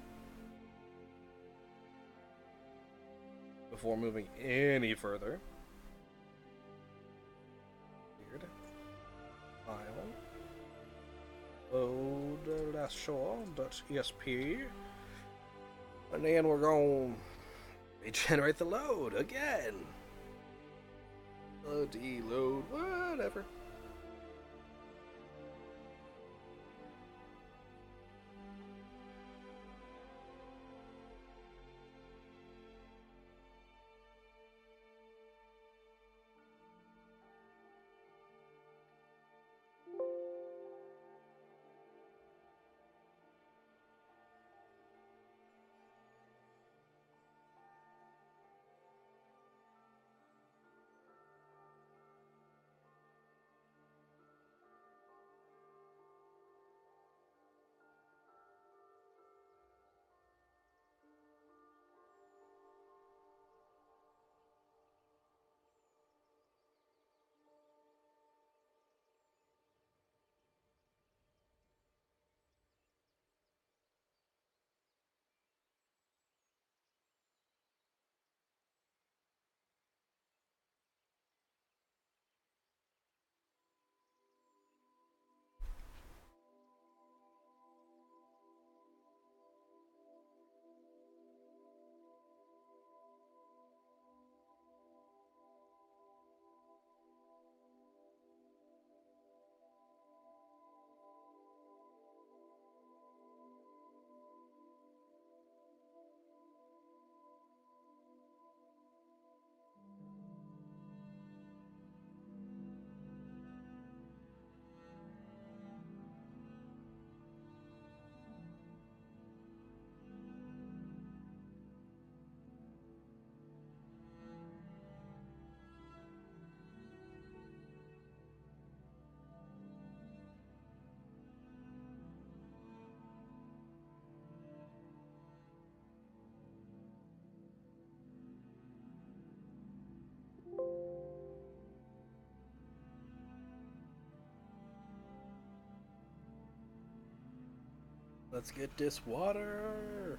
before moving any further. Weird. File. Load last show.esp. And then we're going to regenerate the load again. Load, load, whatever. Let's get this water.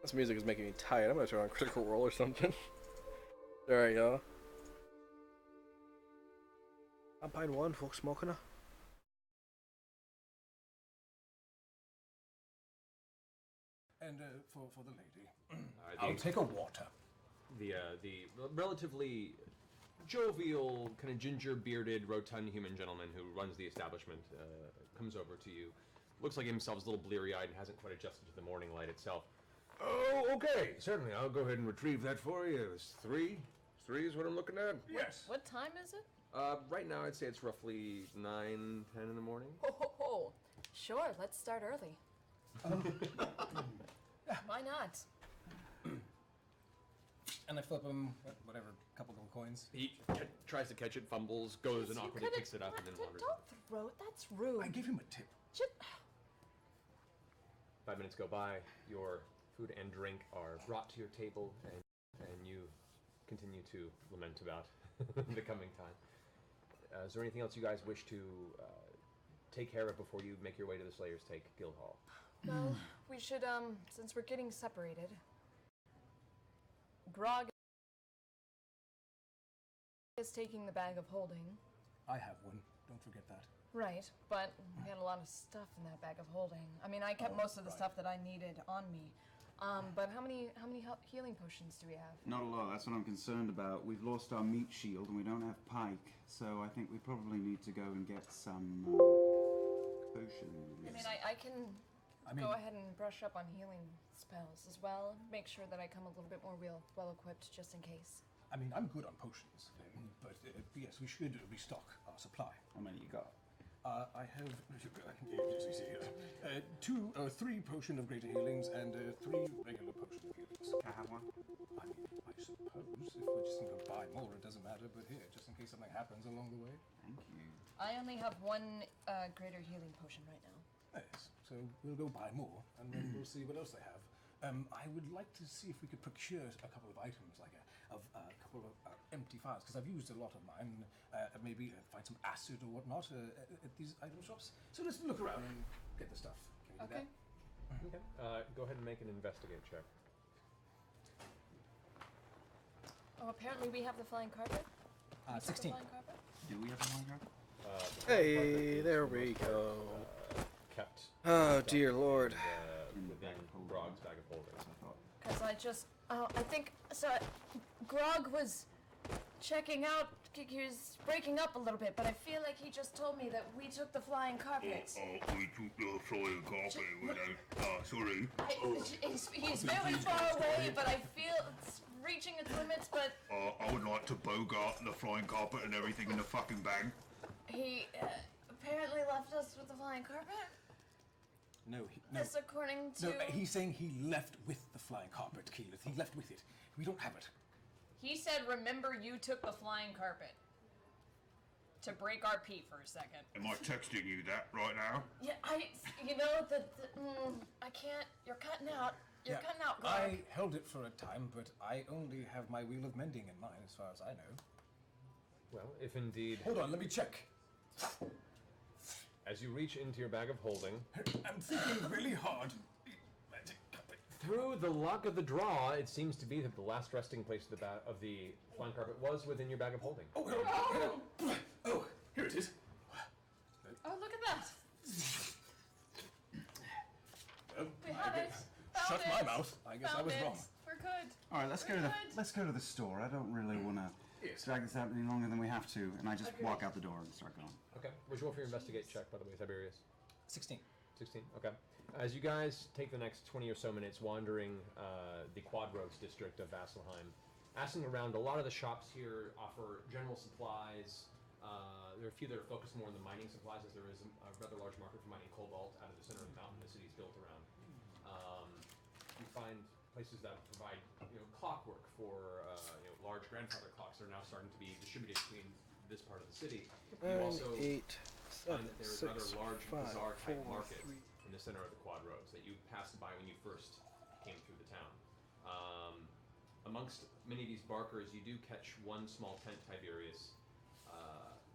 This music is making me tired. I'm gonna turn on Critical Role or something. There we go. I'm buying one, folks, smoking her. And for the lady, I'll take a water. The relatively jovial, kind of ginger-bearded, rotund human gentleman who runs the establishment comes over to you. Looks like himself's a little bleary-eyed and hasn't quite adjusted to the morning light itself. Oh, okay. Certainly, I'll go ahead and retrieve that for you. It's 3. 3 is what I'm looking at. Yes. What time is it? Right now, I'd say it's roughly 9, 10 in the morning. Ho, ho, ho. Sure, let's start early. Why not? And I flip him, whatever, couple of coins. He tries to catch it, fumbles, goes and You awkwardly could've- picks it up and then wanders. Don't throw it, that's rude. I give him a tip. Just, 5 minutes go by, your food and drink are brought to your table, and you continue to lament about the coming time. Is there anything else you guys wish to take care of before you make your way to the Slayer's Take Guildhall? well, we should, since we're getting separated, Grog is taking the bag of holding. I have one. Don't forget that. Right, but we had a lot of stuff in that bag of holding. I mean, I kept most of the stuff that I needed on me. But how many healing potions do we have? Not a lot, that's what I'm concerned about. We've lost our meat shield and we don't have pike, so I think we probably need to go and get some potions. I mean, I can go ahead and brush up on healing spells as well. Make sure that I come a little bit more well-equipped just in case. I mean, I'm good on potions, but yes, we should restock our supply. How many you got? I have, as you see here, 3 potion of greater healings and 3 regular potion of healings. Can I have one? I mean, I suppose if we're just going to buy more, it doesn't matter. But here, just in case something happens along the way. Thank you. I only have 1 greater healing potion right now. Yes, so we'll go buy more, and then we'll see what else they have. I would like to see if we could procure a couple of items, like a couple of empty files, because I've used a lot of mine. Maybe find some acid or whatnot at these item shops. So let's look around and get the stuff. Can we do Okay. that? Go ahead and make an investigate check. Oh, apparently we have the flying carpet. We took the 16. flying carpet? Do we have one here? Hey, there we go. Kept. Oh, dear Lord. Within Grog's bag of holding. Because I think, so Grog was checking out, he was breaking up a little bit, but I feel like he just told me that we took the flying carpet. We took the flying carpet without. Sorry. He's very far away, but I feel it's reaching its limits, but I would like to bogart the flying carpet and everything in the fucking bag. he apparently left us with the flying carpet. No, This according to... No, he's saying he left with the flying carpet, Keyleth. He left with it. We don't have it. He said, remember you took the flying carpet. To break our pee for a second. Am I texting you that right now? Yeah, I can't, you're cutting out. You're cutting out, Grog. I held it for a time, but I only have my wheel of mending in mind, as far as I know. Well, if indeed, Hold on, let me check. as you reach into your bag of holding, I'm thinking really hard. Magic carpet. through the luck of the draw, it seems to be that the last resting place of the flying carpet was within your bag of holding. Oh, here it is. Oh, look at that. We have it. Shut my mouth. I guess I was wrong. We're good. All right, let's go to the store. I don't really want to drag this out any longer than we have to, and I just walk out the door and start going. Okay. What's your roll for your investigate check, by the way, Tiberius? 16. 16. Okay. As you guys take the next 20 or so minutes wandering the Quad Roads district of Vasselheim, asking around, a lot of the shops here offer general supplies, There are a few that are focused more on the mining supplies, as there is a rather large market for mining cobalt out of the center of the mountain the city is built around. You find places that provide clockwork for large grandfather clocks that are now starting to be distributed between this part of the city. You also 8, find 7, that there is 6, another large 5, bazaar type 4, market 3. in the center of the quad roads that you passed by when you first came through the town. Amongst many of these barkers, you do catch one small tent, Tiberius,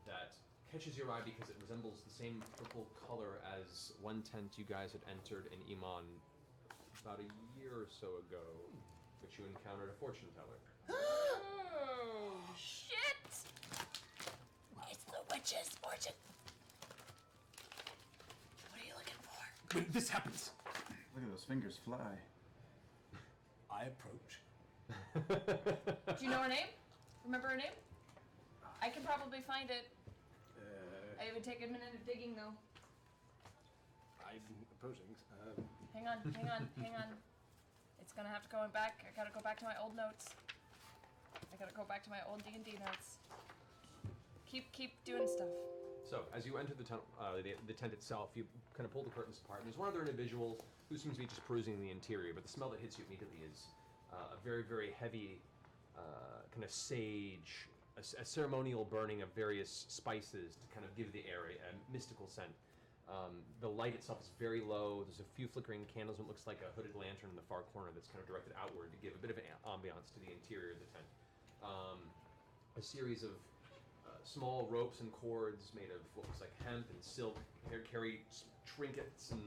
that catches your eye because it resembles the same purple color as one tent you guys had entered in Iman about a year or so ago, which you encountered a fortune teller. Oh, shit! It's the witch's fortune. What are you looking for? When this happens, Look at those fingers fly. I approach. Do you know her name? Remember her name? I can probably find it. I would take a minute of digging, though. I'm approaching. Hang on. It's gonna have to go back. I gotta go back to my old notes. I gotta go back to my old D&D notes. Keep doing stuff. So, as you enter the tent itself, you kind of pull the curtains apart, and there's one other individual who seems to be just perusing the interior, but the smell that hits you immediately is a very, very heavy kind of sage, a ceremonial burning of various spices to kind of give the air a mystical scent. The light itself is very low. There's a few flickering candles, and it looks like a hooded lantern in the far corner that's kind of directed outward to give a bit of an ambiance to the interior of the tent. A series of small ropes and cords made of what looks like hemp and silk carry trinkets and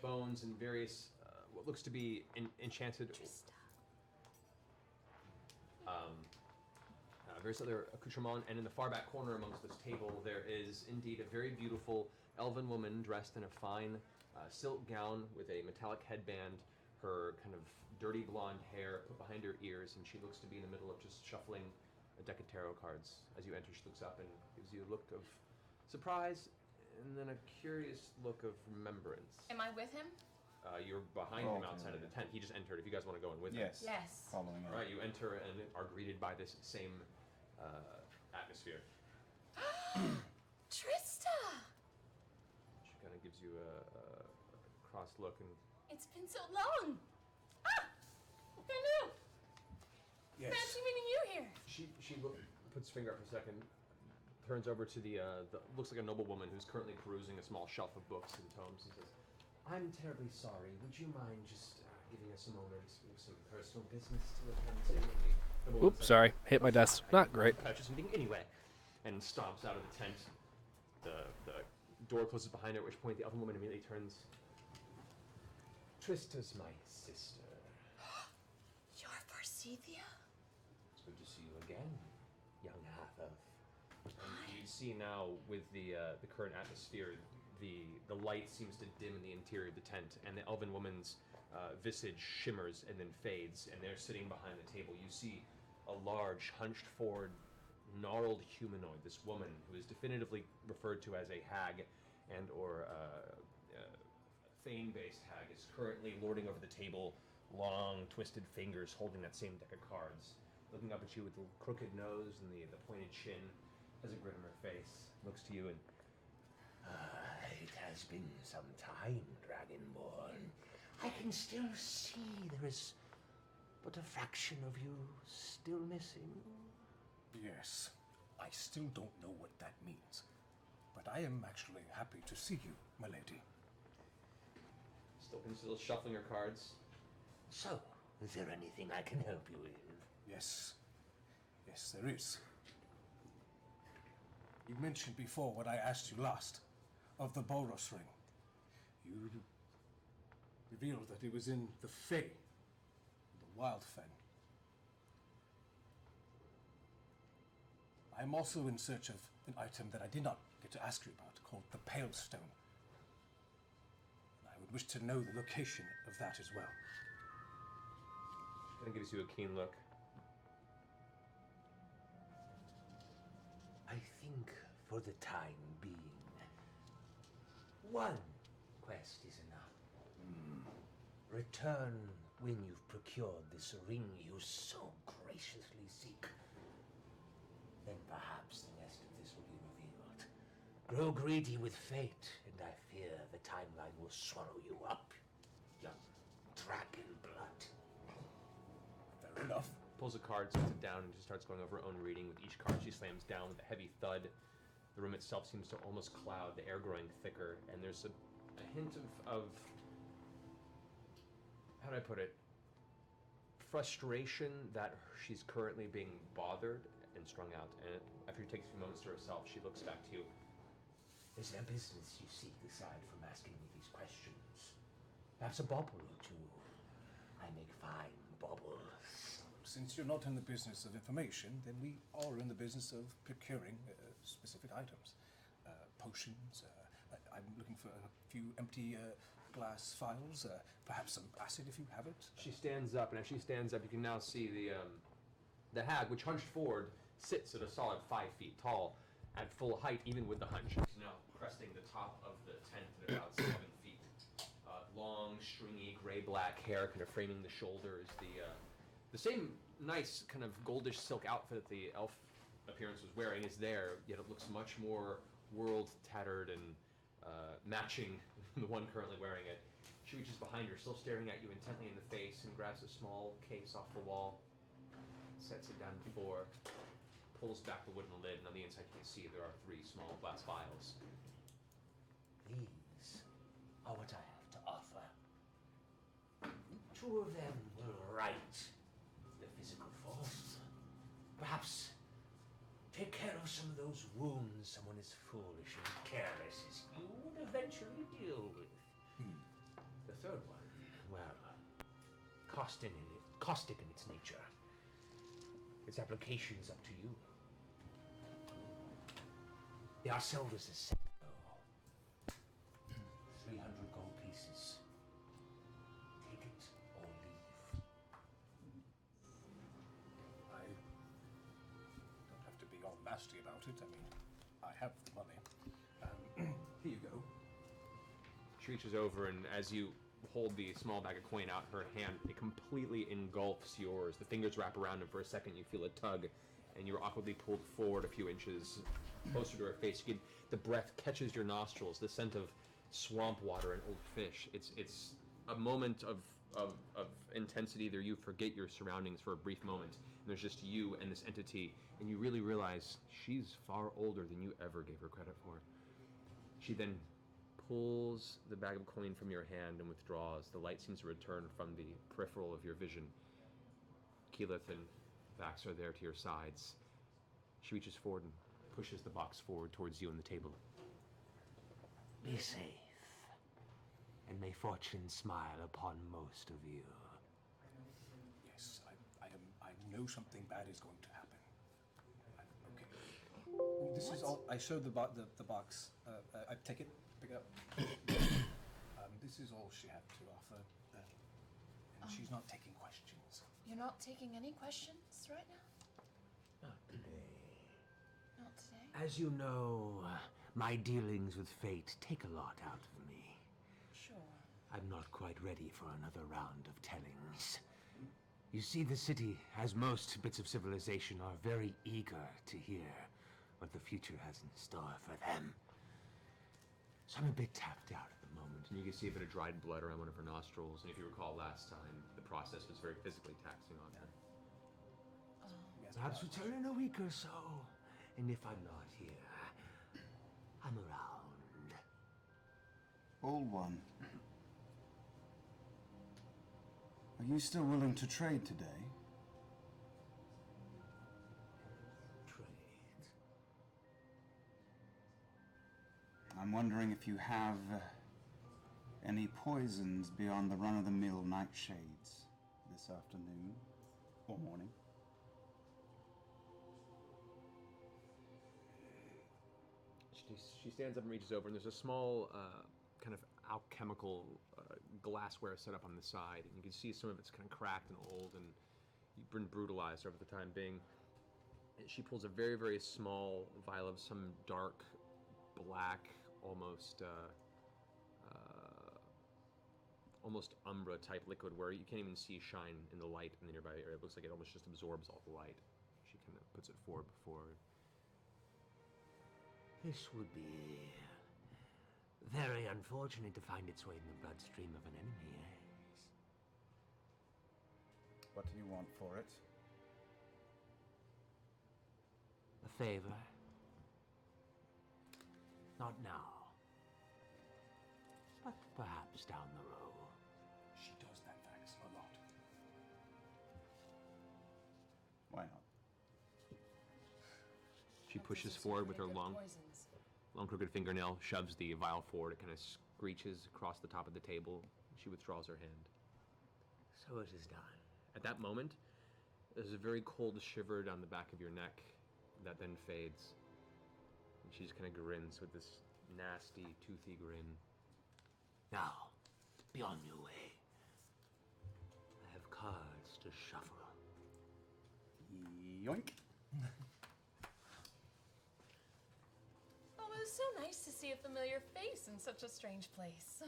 bones and various what looks to be enchanted various other accoutrements. And in the far back corner amongst this table there is indeed a very beautiful elven woman dressed in a fine silk gown with a metallic headband, her kind of dirty blonde hair put behind her ears, and she looks to be in the middle of just shuffling a deck of tarot cards. As you enter, she looks up and gives you a look of surprise and then a curious look of remembrance. Am I with him? You're behind him outside of the tent. He just entered. If you guys want to go in with him. Yes. Following All right, you enter and are greeted by this same atmosphere. Trista! She kind of gives you a cross look and It's been so long. Ah! I knew. Yes. Fancy meeting you here. she puts her finger up for a second, turns over to the looks like a noblewoman who's currently perusing a small shelf of books and tomes, and says, "I'm terribly sorry. Would you mind just giving us a moment? We have some personal business to attend to." And the noblewoman Oops, says, sorry. Hit my "Of course desk. not. Not great. Purchase something anyway," and stomps out of the tent. The door closes behind her, at which point the elven woman immediately turns. "Trista's my sister. You're Forsythia? It's good to see you again, young half-elf." And you see now, with the current atmosphere, the light seems to dim in the interior of the tent, and the elven woman's visage shimmers and then fades, and they're sitting behind the table. You see a large, hunched forward, gnarled humanoid, this woman who is definitively referred to as a hag and or Thane-based hag, is currently lording over the table, long, twisted fingers holding that same deck of cards, looking up at you with the crooked nose and the pointed chin, has a grin on her face, looks to you and, It has been some time, Dragonborn. I can still see there is but a fraction of you still missing. Yes. I still don't know what that means. But I am actually happy to see you, my lady. still shuffling her cards. So, is there anything I can help you with? Yes. Yes, there is. You mentioned before what I asked you last, of the Boros ring. You revealed that it was in the Fae, the Wild Fen. I am also in search of an item that I did not get to ask you about, called the Pale Stone. And I would wish to know the location of that as well. Kind of gives you a keen look. I think for the time being, one quest is enough. Return when you've procured this ring you so graciously seek. then perhaps the rest of this will be revealed. Grow greedy with fate, and I fear the timeline will swallow you up, young dragon blood. Fair enough. Pulls a card, sets it down, and just starts going over her own reading. With each card she slams down with a heavy thud. The room itself seems to almost cloud, the air growing thicker, and there's a hint of how do I put it? Frustration that she's currently being bothered and strung out. And after she takes a few moments to herself, she looks back to you. Is there business you seek aside from asking me these questions? Perhaps a bauble or two. I make fine baubles. Since you're not in the business of information, then we are in the business of procuring specific items. Potions. I'm looking for a few empty glass vials. Perhaps some acid if you have it. She stands up, and as she stands up, you can now see the hag, which hunched forward, sits at a solid 5 feet tall, at full height, even with the hunch. She's now cresting the top of the tent at about 7 feet. Long, stringy, gray-black hair, kind of framing the shoulders. The same nice kind of goldish silk outfit that the elf appearance was wearing is there, yet it looks much more world-tattered and matching the one currently wearing it. She reaches behind her, still staring at you intently in the face, and grabs a small case off the wall, sets it down before, pulls back the wooden lid, and on the inside you can see there are 3 small glass vials. These are what I have to offer. 2 of them will right the physical force. Perhaps take care of some of those wounds someone as foolish and careless as you would eventually deal with. The third one, well, caustic in its nature. Its application is up to you. They are sold as a set, though. 300 gold pieces. Take it or leave. I don't have to be all nasty about it. I mean, I have the money. Here you go. She reaches over, and as you hold the small bag of coin out her hand, it completely engulfs yours. The fingers wrap around, and for a second you feel a tug, and you're awkwardly pulled forward a few inches closer to her face. The breath catches your nostrils, the scent of swamp water and old fish. It's a moment of intensity there. You forget your surroundings for a brief moment, and there's just you and this entity, and you really realize she's far older than you ever gave her credit for. She then pulls the bag of coin from your hand and withdraws. The light seems to return from the peripheral of your vision. Keyleth and Vax are there to your sides. She reaches forward and pushes the box forward towards you on the table. Be safe, and may fortune smile upon most of you. Yes, I know something bad is going to happen. Okay. This is all. I showed the box. I take it, pick it up. This is all she had to offer, and she's not taking questions. You're not taking any questions right now? Not today. Not today? As you know, my dealings with fate take a lot out of me. Sure. I'm not quite ready for another round of tellings. You see, the city, as most bits of civilization, are very eager to hear what the future has in store for them. So I'm a bit tapped out at the moment. And you can see a bit of dried blood around one of her nostrils. And if you recall last time, the process was very physically taxing on her. Yes, Perhaps return in a week or so. And if I'm not here, I'm around. All one. Are you still willing to trade today? Trade. I'm wondering if you have any poisons beyond the run-of-the-mill nightshades this afternoon or morning. She stands up and reaches over, and there's a small kind of alchemical glassware set up on the side, and you can see some of it's kind of cracked and old and been brutalized over the time being. And she pulls a very, very small vial of some dark black, almost umbra type liquid where you can't even see shine in the light in the nearby area. It looks like it almost just absorbs all the light. She kind of puts it forward before This would be very unfortunate to find its way in the bloodstream of an enemy, yes. What do you want for it? A favor. Not now. But perhaps down the road. She does that, Vax, a lot. Why not? She pushes forward with her long crooked fingernail, shoves the vial forward. It kind of screeches across the top of the table. She withdraws her hand. So it is done. At that moment, there's a very cold shiver down the back of your neck that then fades. And she just kind of grins with this nasty, toothy grin. Now, be on your way. I have cards to shuffle. Yoink. Oh, it was so nice to see a familiar face in such a strange place.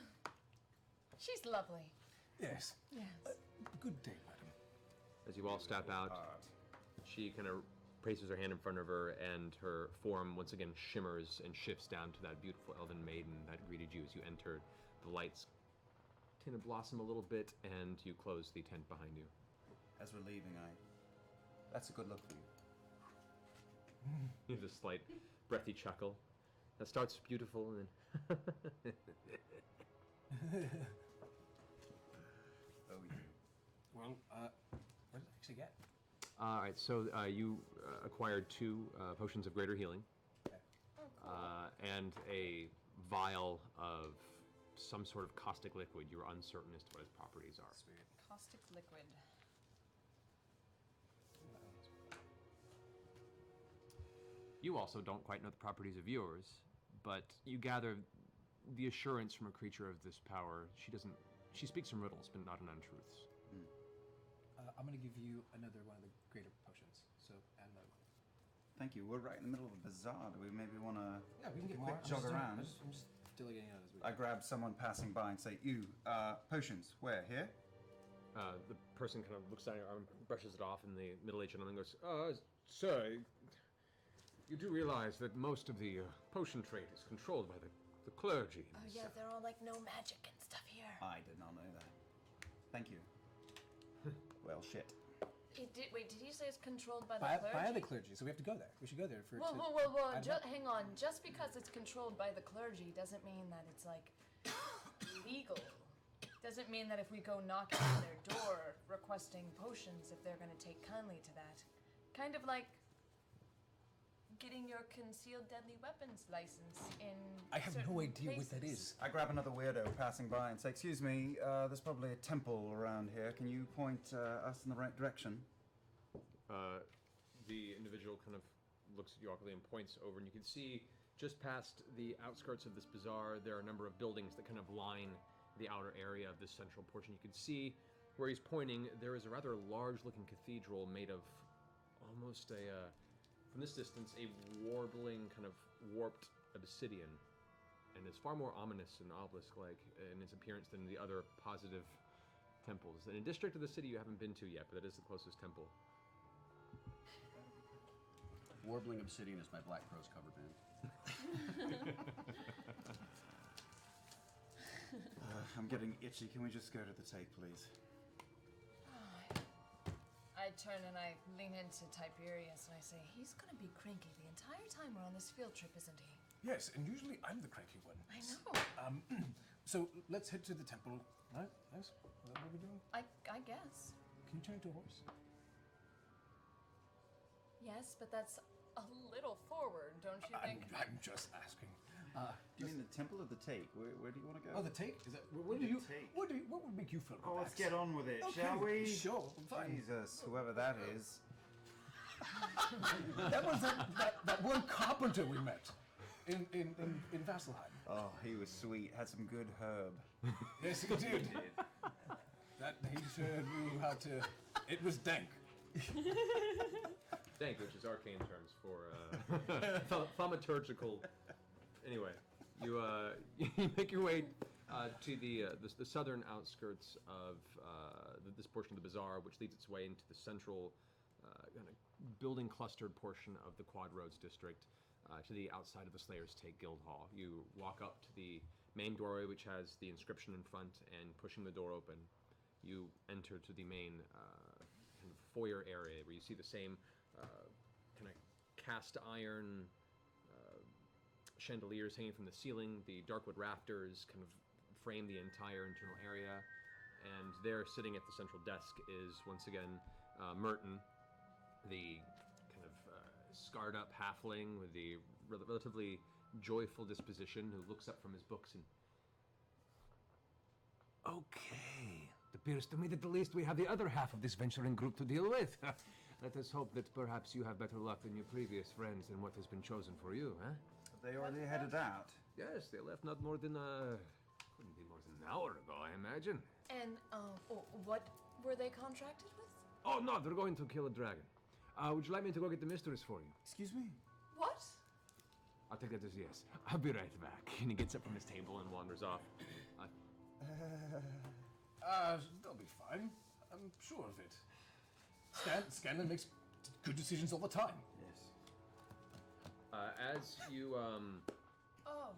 She's lovely. Yes. Yes. Good day, madam. As you all step out, she kind of places her hand in front of her, and her form once again shimmers and shifts down to that beautiful elven maiden that greeted you as you entered. The lights tend to blossom a little bit, and you close the tent behind you. As we're leaving, that's a good look for you. You have a slight, breathy chuckle. That starts beautiful, and then Oh, you. Well, what did I actually get? all right. So you acquired 2 potions of greater healing, and a vial of some sort of caustic liquid. You are uncertain as to what its properties are. Sweet. Caustic liquid. You also don't quite know the properties of yours, but you gather the assurance from a creature of this power. She speaks in riddles, but not in untruths. I'm going to give you another one of the greater potions. So, add another one. Thank you. We're right in the middle of a bazaar. Do we maybe want to Yeah, we can get quick more. jog around? I'm just delegating out as we I grab someone passing by and say, "You, potions. Where? Here?" The person kind of looks down at your arm, brushes it off, and the middle-aged gentleman goes, sir, you do realize that most of the potion trade is controlled by the clergy. Oh yeah, they're all like no magic and stuff here. I did not know that. Thank you. Well, shit. Wait, did you say it's controlled by the by clergy? the clergy, so we have to go there. We should go there for. Whoa, add more. hang on. Just because it's controlled by the clergy doesn't mean that it's like legal. Doesn't mean that if we go knocking on their door requesting potions, if they're going to take kindly to that. Kind of like getting your concealed deadly weapons license in. I have certain no idea what places. that is. I grab another weirdo passing by and say, "Excuse me, there's probably a temple around here. Can you point us in the right direction?" The individual kind of looks at you awkwardly and points over, and you can see just past the outskirts of this bazaar, there are a number of buildings that kind of line the outer area of this central portion. You can see where he's pointing, there is a rather large-looking cathedral made of almost from this distance, a warbling, kind of warped obsidian. And it's far more ominous and obelisk-like in its appearance than the other positive temples. In a district of the city you haven't been to yet, but that is the closest temple. Warbling Obsidian is my Black Crowes cover band. I'm getting itchy. Can we just go to the tape, please? I turn and I lean into Tiberius and I say, he's gonna be cranky the entire time we're on this field trip, isn't he? Yes, and usually I'm the cranky one. I know. So let's head to the temple. Right? Yes. Is that what we're doing? I guess. Can you turn into a horse? Yes, but that's a little forward, don't you think? I'm just asking. Do you mean the temple or the take? Where do you want to go? Oh, the take? Is that what do you? take. What would make you feel? Oh, let's get on with it, Okay, shall we? sure, fine. Jesus, whoever that is. That was that one carpenter we met in Vasselheim. Oh, he was sweet. Had some good herb. Yes, he did. That he sure knew how to. It was dank. Dank, which is arcane terms for thaumaturgical. Anyway, you you make your way to the southern outskirts of this portion of the bazaar, which leads its way into the central kind of building clustered portion of the Quad Roads district. to the outside of the Slayer's Take Guild Hall. You walk up to the main doorway, which has the inscription in front, and pushing the door open, you enter to the main kind of foyer area where you see the same kind of cast iron chandeliers hanging from the ceiling. The darkwood rafters kind of frame the entire internal area, and there, sitting at the central desk, is once again Merton, the kind of scarred up halfling with the relatively joyful disposition, who looks up from his books and... Okay. It appears to me that at least we have the other half of this venturing group to deal with. Let us hope that perhaps you have better luck than your previous friends and what has been chosen for you, huh? Have they already headed out? Yes, they left not more than couldn't be more than an hour ago, I imagine. And, what were they contracted with? Oh no, they're going to kill a dragon. Would you like me to go get the mistress for you? Excuse me? What? I'll take that as yes. I'll be right back. And he gets up from his table and wanders off. They'll be fine. I'm sure of it. Scanlan makes good decisions all the time. Yes. As you Oh.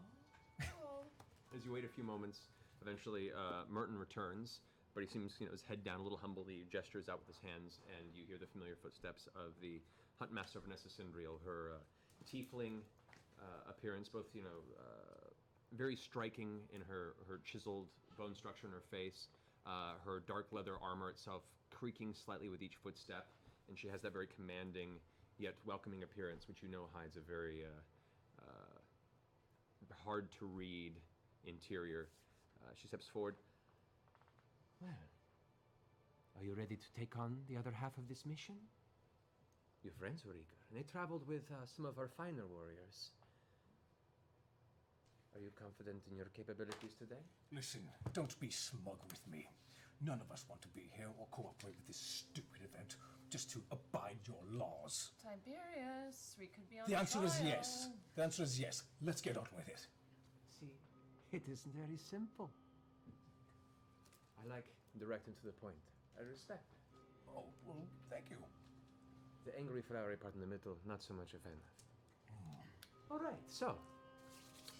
as you wait a few moments, eventually Merton returns, but he seems, his head down, a little humble. He gestures out with his hands, and you hear the familiar footsteps of the Huntmaster Vanessa Sindriel, her tiefling appearance, both, very striking in her chiseled bone structure in her face, her dark leather armor itself creaking slightly with each footstep, and she has that very commanding yet welcoming appearance, which hides a very hard to read interior. She steps forward. Well, are you ready to take on the other half of this mission? Your friends were eager, and they traveled with some of our finer warriors. Are you confident in your capabilities today? Listen, don't be smug with me. None of us want to be here or cooperate with this stupid event just to abide your laws. Tiberius, we could be on The answer is trial. yes. The answer is yes. Let's get on with it. See, it isn't very simple. I like direct and to the point. I respect. Oh, well, thank you. The angry flowery part in the middle, not so much a fan of. All right, so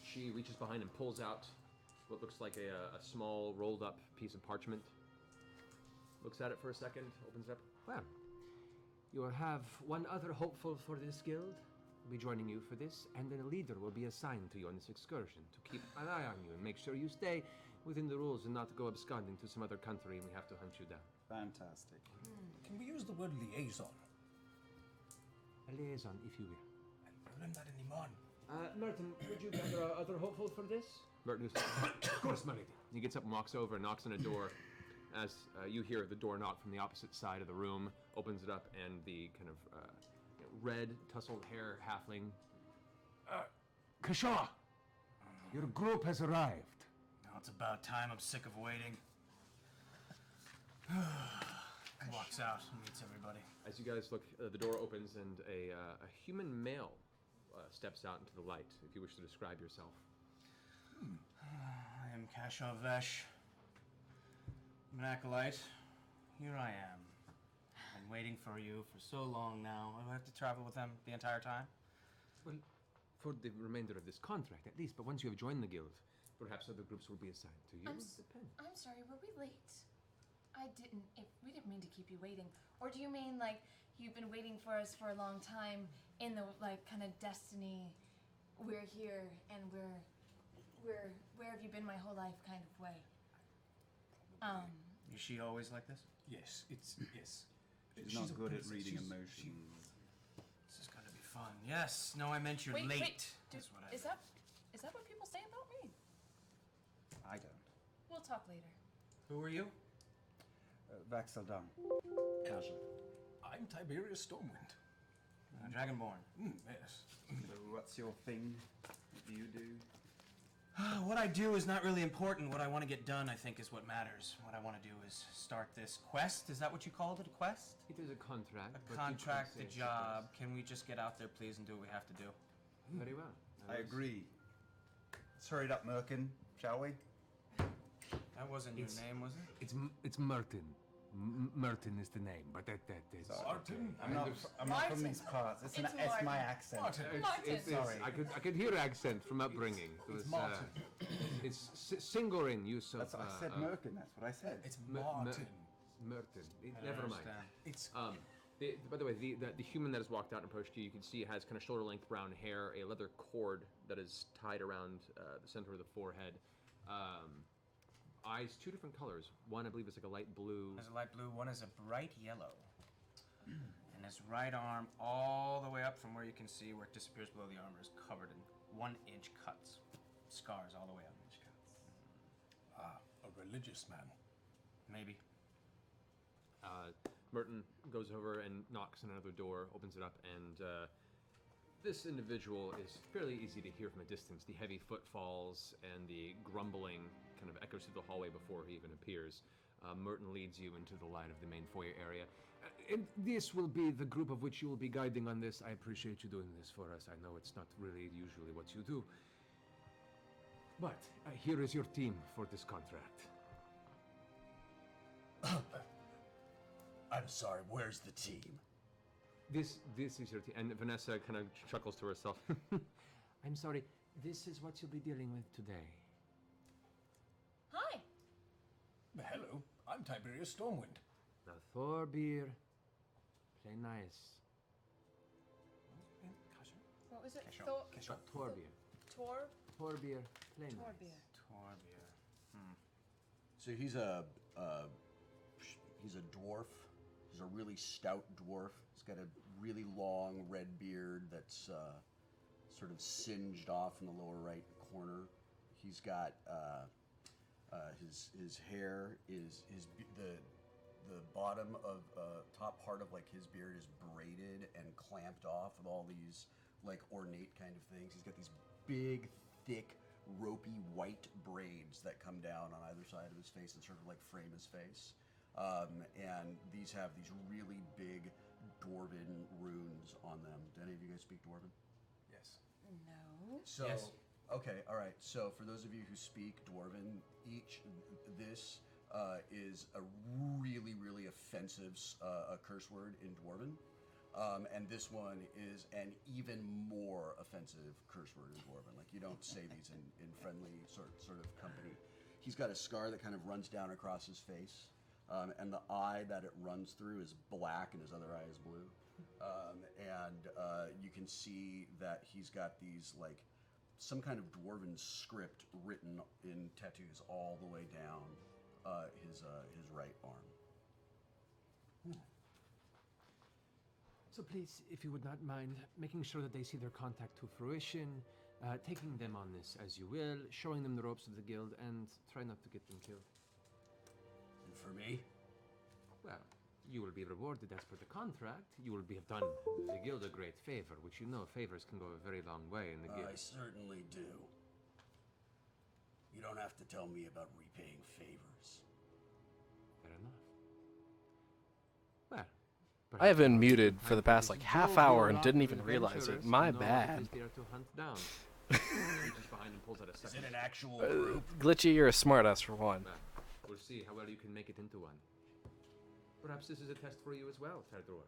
she reaches behind and pulls out what looks like a small rolled up piece of parchment. Looks at it for a second, opens it up. Well, you will have one other hopeful for this guild. Will be joining you for this, and then a leader will be assigned to you on this excursion to keep an eye on you and make sure you stay within the rules and not go absconding to some other country and we have to hunt you down. Fantastic. Can we use the word liaison? A liaison, if you will. I learned that in Iman. Merton, would you gather other hopeful for this? Merton goes, of course, my lady. He gets up and walks over and knocks on a door. As you hear the door knock from the opposite side of the room, opens it up, and the kind of red, tousled hair halfling. Kashaw! Your group has arrived. Now it's about time. I'm sick of waiting. Walks out and meets everybody. As you guys look, the door opens and a human male steps out into the light, if you wish to describe yourself. I am Kashaw Vesh. I'm an acolyte. Here I am. I've been waiting for you for so long now. I have to travel with them the entire time. Well, for the remainder of this contract, at least. But once you have joined the guild, perhaps other groups will be assigned to you. I'm sorry, were we late? We didn't mean to keep you waiting. Or do you mean, like, you've been waiting for us for a long time in the, like, kind of destiny, we're here and where have you been my whole life kind of way? Is she always like this? Yes, yes. She's not good at princess. reading She's- emotions. This is gonna be fun. Yes. No, I meant you're Wait, late. wait, That's what I is meant. that what people say about me? I don't. We'll talk later. Who are you? Vaxeldung. Casual. I'm Tiberius Stormwind. Dragonborn. Yes. So what's your thing? What do you do? What I do is not really important. What I want to get done, I think, is what matters. What I want to do is start this quest. Is that what you called it, a quest? It is a contract. but A you contract, can a say it's job. Can we just get out there, please, and do what we have to do? quest. Very well. I agree. Let's hurry it up, Merkin, shall we? That wasn't your name, was it? It's Merton. Merton is the name, but that is... Martin? I'm not from Martin. these parts. It's Martin. my accent. Martin. Martin. Sorry. I could hear accent from upbringing. It's Martin. It's Singorin use of... That's what I said, Merkin. That's what I said. It's Mer- Martin. Merton. I Never mind. understand. It's By the way, the human that has walked out and approached you, you can see has kind of shoulder-length brown hair, a leather cord that is tied around the center of the forehead. Eyes, two different colors. One, I believe, is like a light blue. There's a light blue, one is a bright yellow. And his right arm, all the way up from where you can see where it disappears below the armor, is covered in 1-inch cuts. Scars all the way up. a religious man. Maybe. Merton goes over and knocks on another door, opens it up, and this individual is fairly easy to hear from a distance. The heavy footfalls and the grumbling kind of echoes through the hallway before he even appears. Merton leads you into the light of the main foyer area. And this will be the group of which you will be guiding on this. I appreciate you doing this for us. I know it's not really usually what you do. But here is your team for this contract. I'm sorry, where's the team? This is your team. And Vanessa kind of chuckles to herself. I'm sorry, this is what you'll be dealing with today. Hi. Hello, I'm Tiberius Stormwind. Now, Thorbeer, play nice. What was it? Thorbeer. Thorbeer, play nice. Torbeer. So he's a dwarf. He's a really stout dwarf. He's got a really long red beard that's sort of singed off in the lower right corner. He's got his hair is the bottom of top part of like his beard is braided and clamped off with all these like ornate kind of things. He's got these big, thick, ropey white braids that come down on either side of his face and sort of like frame his face. And these have these really big Dwarven runes on them. Do any of you guys speak Dwarven? Yes. No. So, Yes. Okay, all right. So for those of you who speak Dwarven, this is a really, really offensive curse word in Dwarven. And this one is an even more offensive curse word in Dwarven. Like, you don't say these in friendly sort of company. He's got a scar that kind of runs down across his face. And the eye that it runs through is black and his other eye is blue. You can see that he's got these, like, some kind of Dwarven script written in tattoos all the way down his right arm. So please, if you would not mind, making sure that they see their contact to fruition, taking them on this as you will, showing them the ropes of the guild, and try not to get them killed. And for me? Well, you will be rewarded as per the contract. You will have done the guild a great favor, which you know favors can go a very long way in the guild. I certainly do. You don't have to tell me about repaying favors. Fair enough. Well, I have been muted for the past like half hour and didn't even realize it. My bad. To hunt down. Reaches behind and pulls out a Is second. it an actual group? Glitchy, you're a smartass for one. Well, we'll see how well you can make it into one. Perhaps this is a test for you as well, Tardor.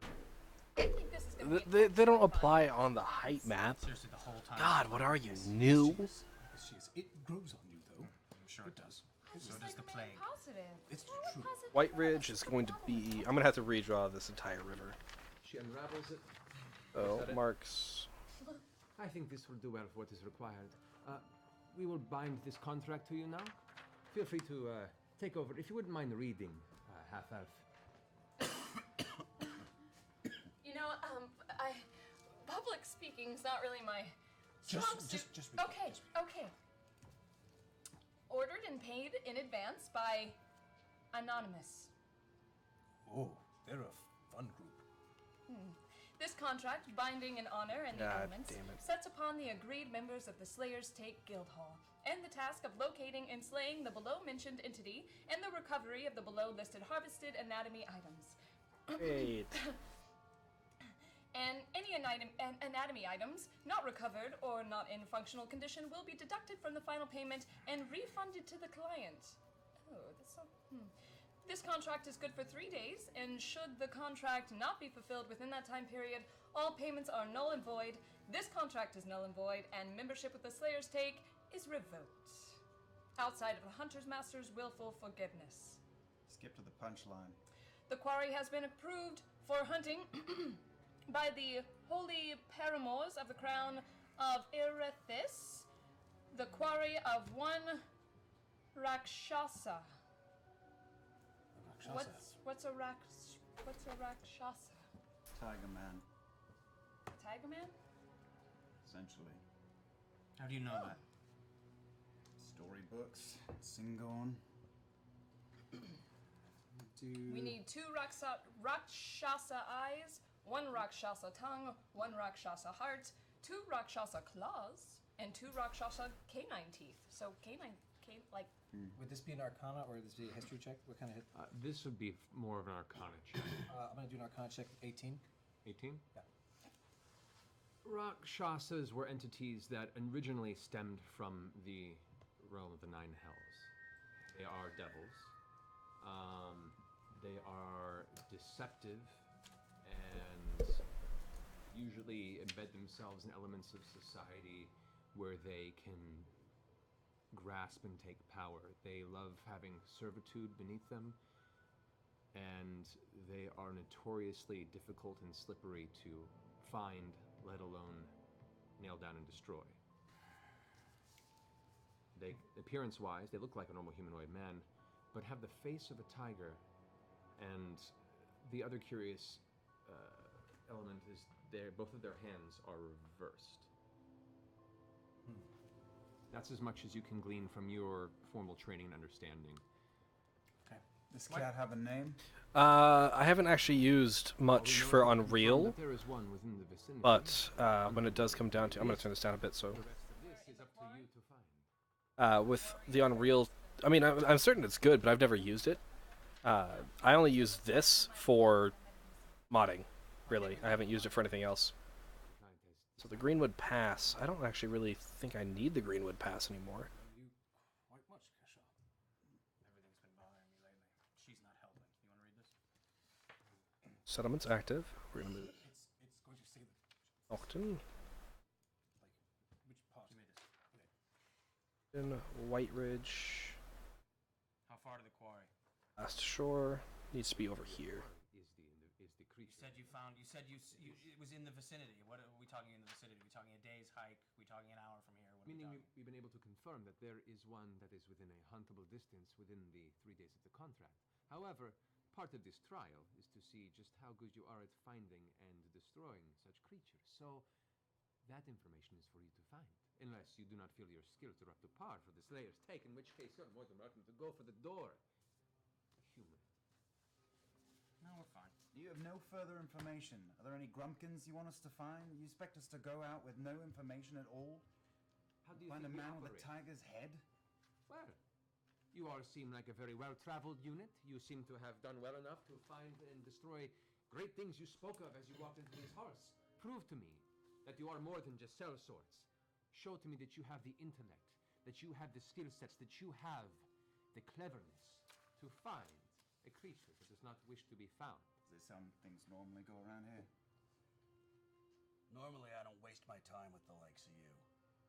I think this is gonna be They don't apply on the height map. Seriously, the whole time. God, what are you, new? Yes, she is. It grows on you, though. I'm sure it does. It's So just does like the remaining plague. positive. It's Why would true. positive White be Ridge is going to be... I'm going to have to redraw this entire river. She unravels it. Oh, that it? marks. I think this will do well for what is required. We will bind this contract to you now. Feel free to take over. If you wouldn't mind reading, half-elf. You know, public speaking's not really my strong suit. just read Okay, okay. Ordered and paid in advance by Anonymous. Oh, they're a fun group. This contract, binding in honor and the God elements, damn it. sets upon the agreed members of the Slayers Take Guildhall, and the task of locating and slaying the below-mentioned entity, and the recovery of the below-listed harvested anatomy items. Great. And any anatomy items not recovered or not in functional condition will be deducted from the final payment and refunded to the client. Oh, that's so... This contract is good for 3 days, and should the contract not be fulfilled within that time period, all payments are null and void. This contract is null and void, and membership with the Slayer's Take is revoked. Outside of the Hunter's Master's willful forgiveness. Skip to the punchline. The quarry has been approved for hunting by the holy paramours of the crown of Erethis, the quarry of one Rakshasa. What's a Rakshasa? Tiger Man, Tiger Man? essentially. How do you know that? Storybooks, Singorn. We need 2 Rakshasa eyes, 1 Rakshasa tongue, 1 Rakshasa heart, 2 Rakshasa claws, and 2 Rakshasa canine teeth. So like... Would this be an Arcana or would this be a history check? What kind of hit? This would be more of an Arcana check. I'm going to do an Arcana check, 18. 18? Yeah. Rakshasas were entities that originally stemmed from the realm of the Nine Hells. They are devils. They are deceptive and usually embed themselves in elements of society where they can grasp and take power. They love having servitude beneath them, and they are notoriously difficult and slippery to find, let alone nail down and destroy. They, appearance-wise, they look like a normal humanoid man, but have the face of a tiger, and the other curious element is both of their hands are reversed. That's as much as you can glean from your formal training and understanding. Okay. Does cat have a name? I haven't actually used much for Unreal, That there is one within the vicinity. but when it does come down to... I'm going to turn this down a bit, so... The rest of this is up to you to find. With the Unreal... I mean, I'm certain it's good, but I've never used it. I only use this for modding, really. I haven't used it for anything else. So the Greenwood Pass, I don't actually really think I need the Greenwood Pass anymore. You quite much, Kesha. Everything's been bothering me lately. She's not helping. You want to read this? Settlement's active. We're going to move It's going to say that. Octon. Like, which part? She made this. Okay. In White Ridge. How far to the quarry? Last Shore. Needs to be over here. Is the creature. You said you found. You said it was in the vicinity. What are we talking in the vicinity? Are we talking a day's hike? Are we talking an hour from here? What are we Meaning talking? we've been able to confirm that there is one that is within a huntable distance within the 3 days of the contract. However, part of this trial is to see just how good you are at finding and destroying such creatures. So that information is for you to find. Unless you do not feel your skills are up to par for the Slayer's Take, in which case you're more than welcome to go for the door. Human. No, we're fine. You have no further information. Are there any grumpkins you want us to find? You expect us to go out with no information at all? How do you Find a think we man with a operate? tiger's head? Well, you all seem like a very well-traveled unit. You seem to have done well enough to find and destroy great things you spoke of as you walked into these halls. Prove to me that you are more than just sellswords. Show to me that you have the intellect, that you have the skill sets, that you have the cleverness to find a creature that does not wish to be found. Is this how things normally go around here? Normally, I don't waste my time with the likes of you.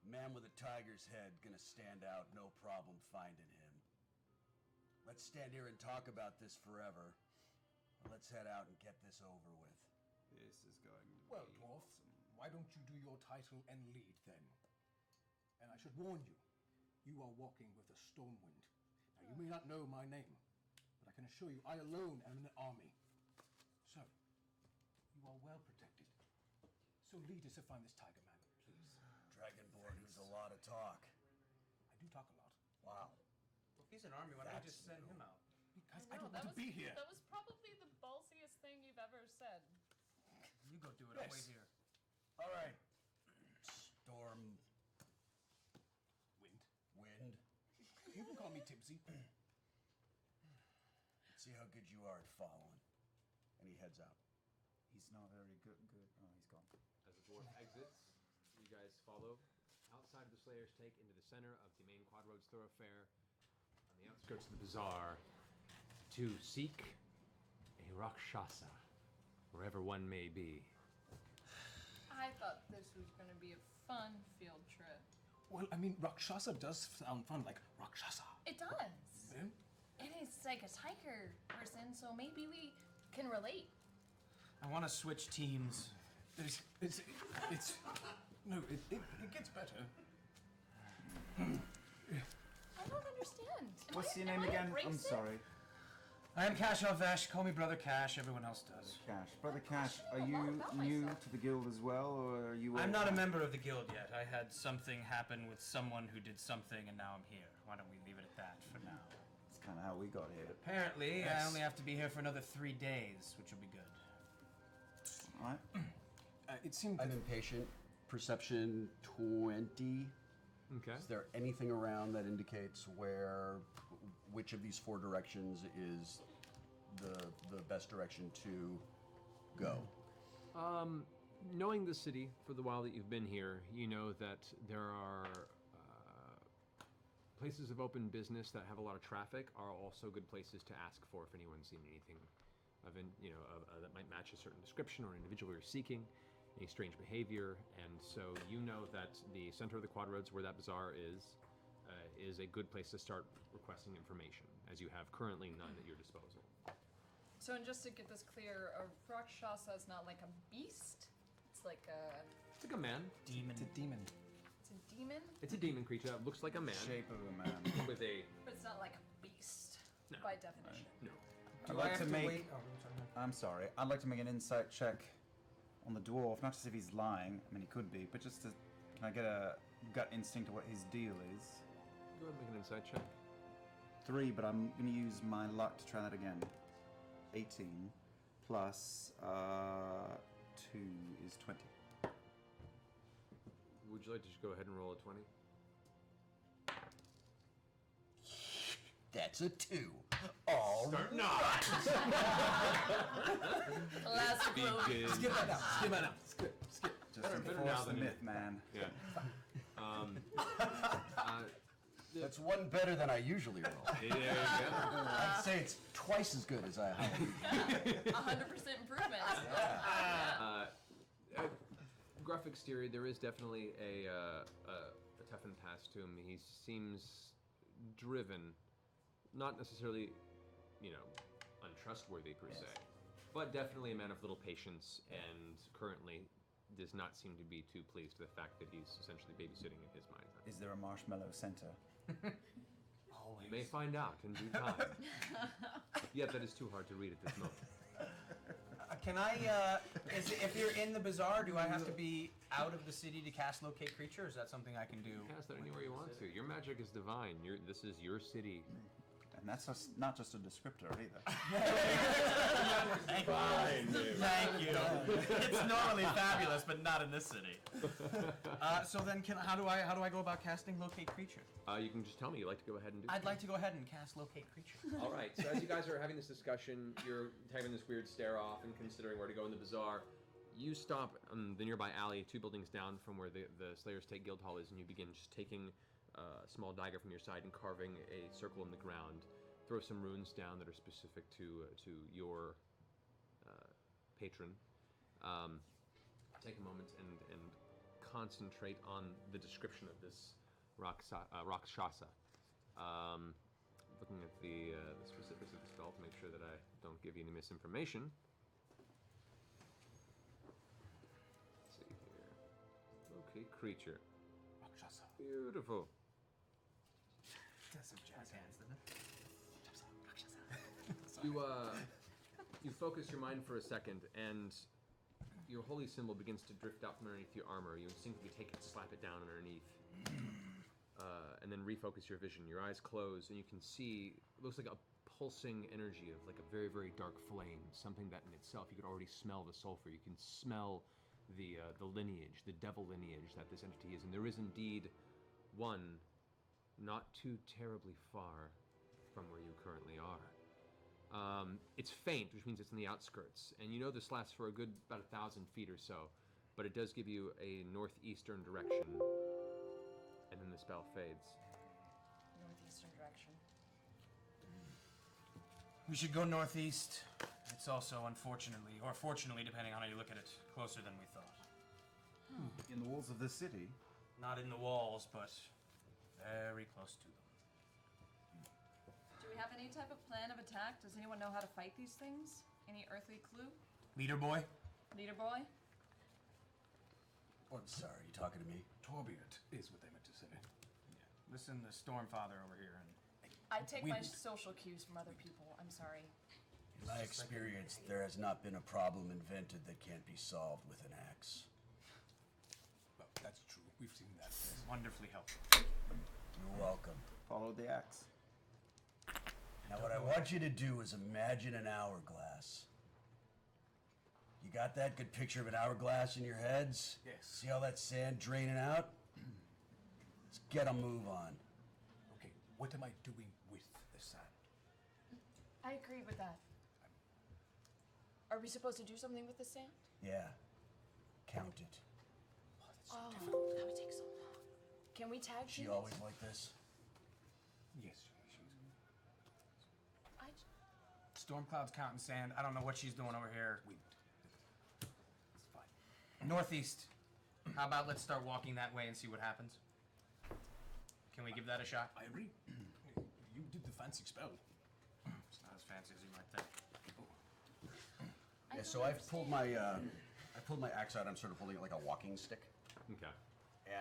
Man with a tiger's head, gonna stand out, no problem finding him. Let's stand here and talk about this forever. Or let's head out and get this over with. This is going to Well, be dwarf, awesome. why don't you do your title and lead then? And I should warn you, you are walking with a Stormwind. Now, you may not know my name, but I can assure you I alone am an army. So, you are well protected. So lead us to find this tiger man, please. Dragonborn, who's a lot of talk. I do talk a lot. Wow. Well, if he's an army, why don't we just send him out? Guys, No, I don't that want to be here. That was probably the ballsiest thing you've ever said. You go do it. I'll Yes. wait here. All right. Storm. Wind. Wind. You can call me Tipsy. Let's see how good you are at following. And he heads out. He's not very good. Oh, he's gone. As the dwarf exits, you guys follow outside of the Slayer's Take into the center of the main Quad Roads thoroughfare on the outskirts of the bazaar. To seek a Rakshasa, wherever one may be. I thought this was gonna be a fun field trip. Well, I mean, Rakshasa does sound fun, like Rakshasa. It does. Yeah? And it's like a tiger person, so maybe we can relate. I want to switch teams. It's no, it gets better. I don't understand. What's your Am name I again? I'm abrasive? sorry. I am Cash Alvesh. Call me Brother Cash. Everyone else does. Cash. Brother Cash, I are know a lot you about new myself. to the guild as well, or are you... I'm all- not a member of the guild yet. I had something happen with someone who did something, and now I'm here. Why don't we leave it at that for now? That's kind of how we got here. Apparently, I Yes. only have to be here for another 3 days, which will be good. All right. It seemed I'm that impatient. Perception 20. Okay. Is there anything around that indicates which of these 4 directions is the best direction to go? Knowing the city for the while that you've been here, you know that there are places of open business that have a lot of traffic are also good places to ask for if anyone's seen anything that might match a certain description or an individual you're seeking, any strange behavior, and so you know that the center of the Quadroads, where that bazaar is a good place to start requesting information, as you have currently none at your disposal. So, and just to get this clear, a Rakshasa is not like a beast. It's like a. It's like a man. Demon. it's a demon. It's a demon, It's a demon creature that looks like a man Shape of a man. with a. but it's not like a beast No. by definition. No. I'd like to make... I'm sorry. I'd like to make an insight check on the dwarf, not just if he's lying. I mean, he could be, but just to... Can I get a gut instinct of what his deal is? Go ahead and make an insight check. 3, but I'm going to use my luck to try that again. 18 plus 2 is 20. Would you like to just go ahead and roll a 20? That's a 2. All right. Classic Logan. Skip that out. Skip that out. Skip. Just Better enforce now the than myth, man. Yeah. That's one better than I usually roll. There you go. I'd say it's twice as good as I hope. 100% improvement. Gruff exterior, there is definitely a toughened past to him. He seems driven, not necessarily, untrustworthy per se, but definitely a man of little patience, and currently does not seem to be too pleased with the fact that he's essentially babysitting in his mind. Is there a marshmallow center? You may find out in due time. Yet that is too hard to read at this moment. Can I, if you're in the bazaar, do I have to be out of the city to cast Locate Creature, or is that something I can do? Cast that anywhere you want to. Your magic is divine. This is your city. And that's not just a descriptor either. Thank you. It's normally fabulous, but not in this city. So then, how do I go about casting Locate Creature? You can just tell me. You'd like to go ahead and do I'd like to go ahead and cast Locate Creature. All right. So as you guys are having this discussion, you're having this weird stare off and considering where to go in the bazaar. You stop on the nearby alley, 2 buildings down from where the Slayer's Take Guild Hall is, and you begin just taking a small dagger from your side and carving a circle in the ground. Throw some runes down that are specific to your patron. Take a moment and concentrate on the description of this Rakshasa. Looking at the specifics of the spell to make sure that I don't give you any misinformation. Let's see here. Okay, creature. Rakshasa. Beautiful. Does some jazz hands, doesn't it? You focus your mind for a second, and your holy symbol begins to drift out from underneath your armor. You instinctively take it, slap it down underneath, and then refocus your vision. Your eyes close, and you can see, it looks like a pulsing energy of like a very, very dark flame, something that in itself, you could already smell the sulfur. You can smell the lineage, the devil lineage that this entity is. And there is indeed one not too terribly far from where you currently are. It's faint, which means it's in the outskirts, and you know this lasts for a good about 1,000 feet or so, but it does give you a northeastern direction, and then the spell fades. Northeastern direction. We should go northeast. It's also, unfortunately, or fortunately, depending on how you look at it, closer than we thought. In the walls of the city? Not in the walls, but very close to them. Do we have any type of plan of attack? Does anyone know how to fight these things? Any earthly clue? Leader boy? Leader boy? Oh, I'm sorry, you talking to me? Torbeard is what they meant to say. Listen to Stormfather over here, and I take my social cues from other people. I'm sorry. In my experience, there has not been a problem invented that can't be solved with an axe. Well, that's true. We've seen that. it's wonderfully helpful. You're welcome. Follow the axe. Now, what I want you to do is imagine an hourglass. You got that? Good picture of an hourglass in your heads? Yes. See all that sand draining out? Let's get a move on. Okay, what am I doing with the sand? I agree with that. Are we supposed to do something with the sand? Yeah. Count it. Oh, that would take so long. Can we tag She team always it? like this? Yes, she's... Stormcloud's counting sand. I don't know what she's doing over here. It's fine. Northeast. How about let's start walking that way and see what happens? Can we give that a shot? I agree. You did the fancy spell. It's not as fancy as you might think. Yeah, so I've pulled my axe out. I'm sort of holding it like a walking stick. Okay.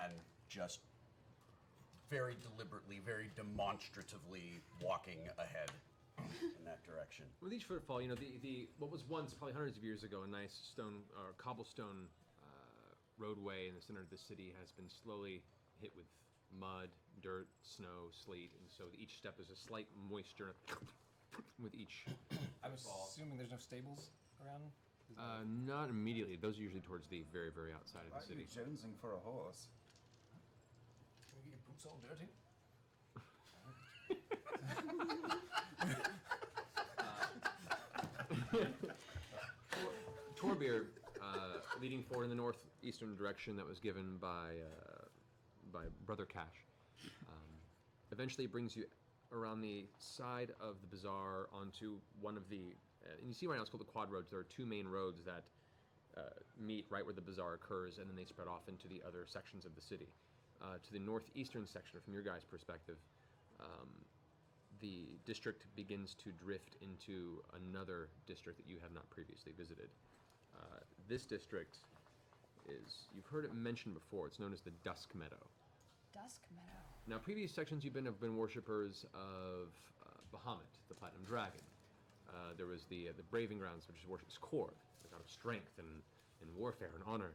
And just very deliberately, very demonstratively walking ahead in that direction. With each footfall, you know, the what was once, probably hundreds of years ago, a nice stone or cobblestone roadway in the center of the city has been slowly hit with mud, dirt, snow, sleet, and so each step is a slight moisture with each. I'm assuming there's no stables around? Not immediately. Those are usually towards the very, very outside of Why the are you city. jonesing for a horse? Can we get your boots all dirty? Torbeer, leading forward in the northeastern direction that was given by Brother Cash, eventually brings you around the side of the bazaar onto one of the, and you see right now it's called the quad roads. There are two main roads that meet right where the bazaar occurs, and then they spread off into the other sections of the city. To the northeastern section, from your guys' perspective, the district begins to drift into another district that you have not previously visited. This district is, you've heard it mentioned before, it's known as the Dusk Meadow. Dusk Meadow. Now, previous sections you've been have been worshippers of Bahamut, the Platinum Dragon. There was the Braving Grounds, which worships Kor, the god of strength and warfare and honor.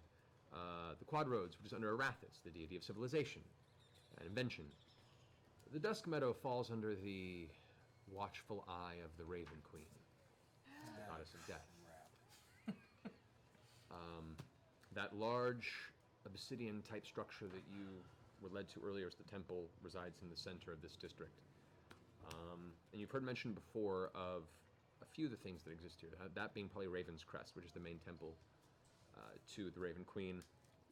The Quad Roads, which is under Arathis, the deity of civilization and invention. The Dusk Meadow falls under the watchful eye of the Raven Queen, the goddess of death. That large obsidian-type structure that you were led to earlier as the temple resides in the center of this district. And you've heard mentioned before of a few of the things that exist here, that being probably Raven's Crest, which is the main temple to the Raven Queen.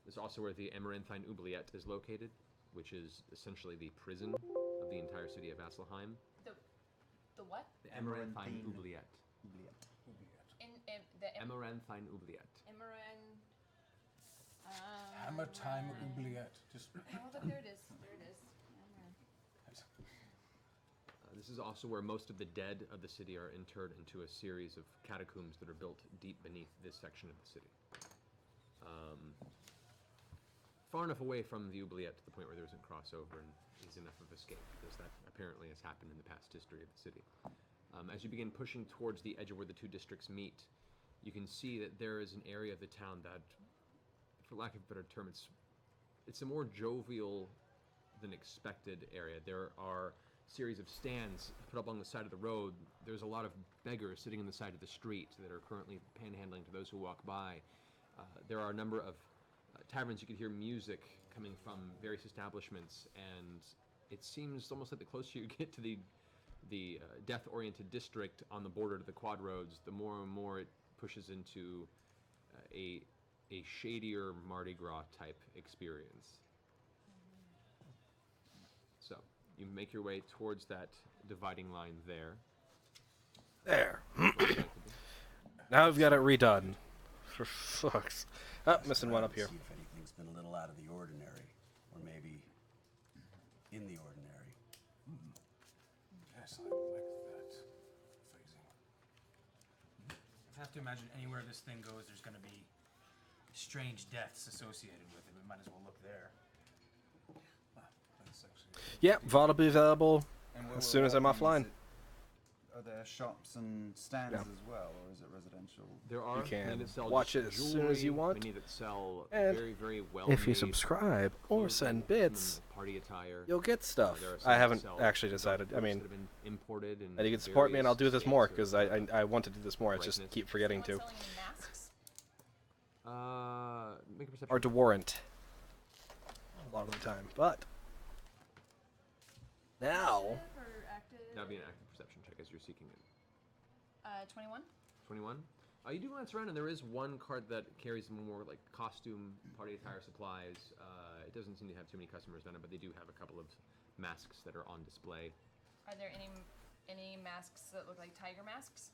This is also where the Amaranthine Oubliette is located, which is essentially the prison of the entire city of Vasselheim. The what? The Amaranthine Oubliette. In the Amaranthine Oubliette. Hammer time oubliette. Just. Oh, look, there it is. There it is. This is also where most of the dead of the city are interred into a series of catacombs that are built deep beneath this section of the city. Far enough away from the oubliette to the point where there isn't crossover and easy enough of escape, because that apparently has happened in the past history of the city. As you begin pushing towards the edge of where the two districts meet, you can see that there is an area of the town that, for lack of a better term, it's a more jovial than expected area. There are a series of stands put up along the side of the road. There's a lot of beggars sitting on the side of the street that are currently panhandling to those who walk by. There are a number of taverns. You can hear music coming from various establishments, and it seems almost like the closer you get to the death-oriented district on the border to the quad roads, the more and more it pushes into a shadier Mardi Gras type experience. So you make your way towards that dividing line there. There. Now we've got it redone. For fuck's. Oh, missing one up here. See if anything's been a little out of the ordinary, or maybe in the ordinary. Yes, I like that phrasing. I have to imagine anywhere this thing goes, there's going to be strange deaths associated with it. We might as well look there. That's actually Yeah, VOD will be available And where as we're soon as I'm walking, offline. Are there shops and stands Yeah. as well, or is it residential? There are can many that sell watch just it as soon as you jewelry, want. Many that sell And very, very well. If you subscribe or send bits, party attire. you'll get stuff. There are some I that haven't sell actually dark decided. I goods mean, that have been imported in and you can support me, and I'll do this various more shades because of, I want to do this more. I just brightness. keep forgetting to. Someone selling any masks? Make a perception. Or to warrant. A lot of the time, but now. Or active? That'd be an active perception check as you're seeking it. 21? 21. You do glance around, and there is one cart that carries more like costume, party attire supplies. It doesn't seem to have too many customers on it, but they do have a couple of masks that are on display. Are there any masks that look like tiger masks?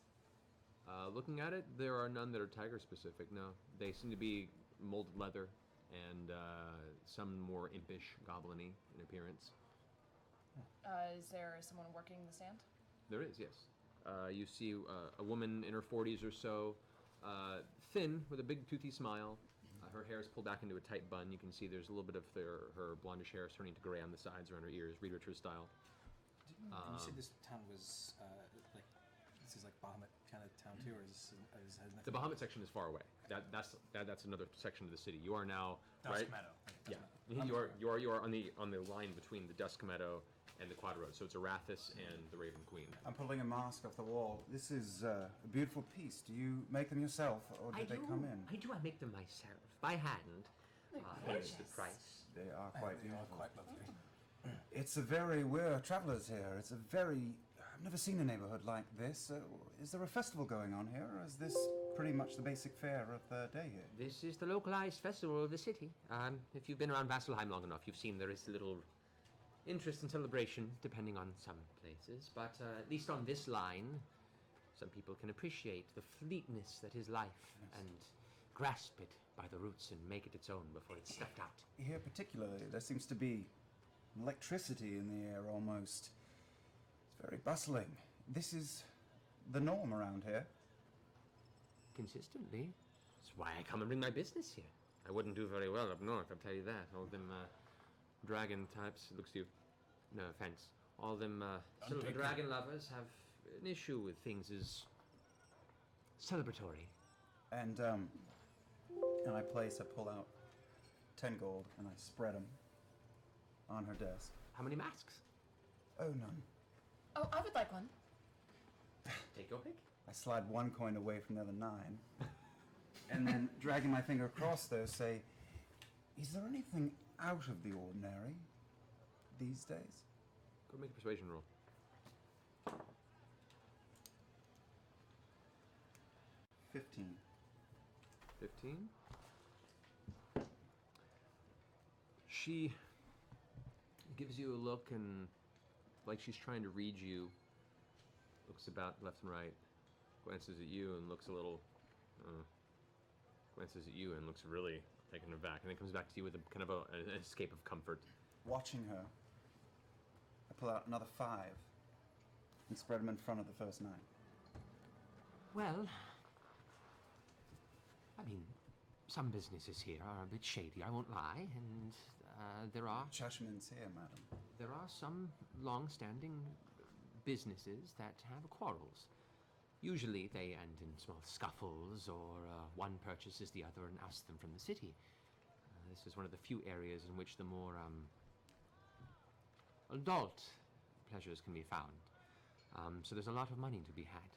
Looking at it, there are none that are tiger specific. No, they seem to be molded leather, and some more impish, goblin-y in appearance. Is there someone working the stand? There is, yes. You see a woman in her 40s or so, thin, with a big toothy smile. Her hair is pulled back into a tight bun. You can see there's a little bit of her blondish hair turning to gray on the sides around her ears, Reed Richards style. You said this town was like this is like Bahamut kind of town too, or is has nothing? The Bahamut section is far away. That's another section of the city. You are now Dusk right. Meadow. Yeah, you are on the line between the Dusk Meadow and the Quad Road. So it's Arathis and the Raven Queen. I'm pulling a mask off the wall. This is a beautiful piece. Do you make them yourself, or do they come in? I do. I make them myself by hand. Here's the price. They are quite They are beautiful. quite lovely. We're travelers here. It's a very, I've never seen a neighborhood like this. Is there a festival going on here, or is this pretty much the basic fare of the day here? This is the localized festival of the city. If you've been around Vasselheim long enough, you've seen there is a little interest and celebration, depending on some places. But at least on this line, some people can appreciate the fleetness that is life and grasp it by the roots and make it its own before it's snuffed out. Here particularly, there seems to be electricity in the air almost. It's very bustling. This is the norm around here. Consistently. That's why I come and bring my business here. I wouldn't do very well up north, I'll tell you that. All them dragon types, looks to you, no offense. All them silver dragon lovers have an issue with things as celebratory. And I pull out 10 gold, and I spread them on her desk. How many masks? Oh, none. Oh, I would like one. Take your pick. I slide one coin away from the other 9. And then, dragging my finger across those, say, is there anything out of the ordinary these days? Go make a persuasion roll. 15. 15. She gives you a look and, like she's trying to read you, looks about left and right, glances at you and looks a little, glances at you and looks really taken aback, and then comes back to you with a kind of an escape of comfort. Watching her, I pull out another 5 and spread them in front of the first 9. Well, I mean, some businesses here are a bit shady, I won't lie, and there are Judgments here, madam. There are some long-standing businesses that have quarrels. Usually they end in small scuffles, or one purchases the other and ousts them from the city. This is one of the few areas in which the more adult pleasures can be found. So there's a lot of money to be had.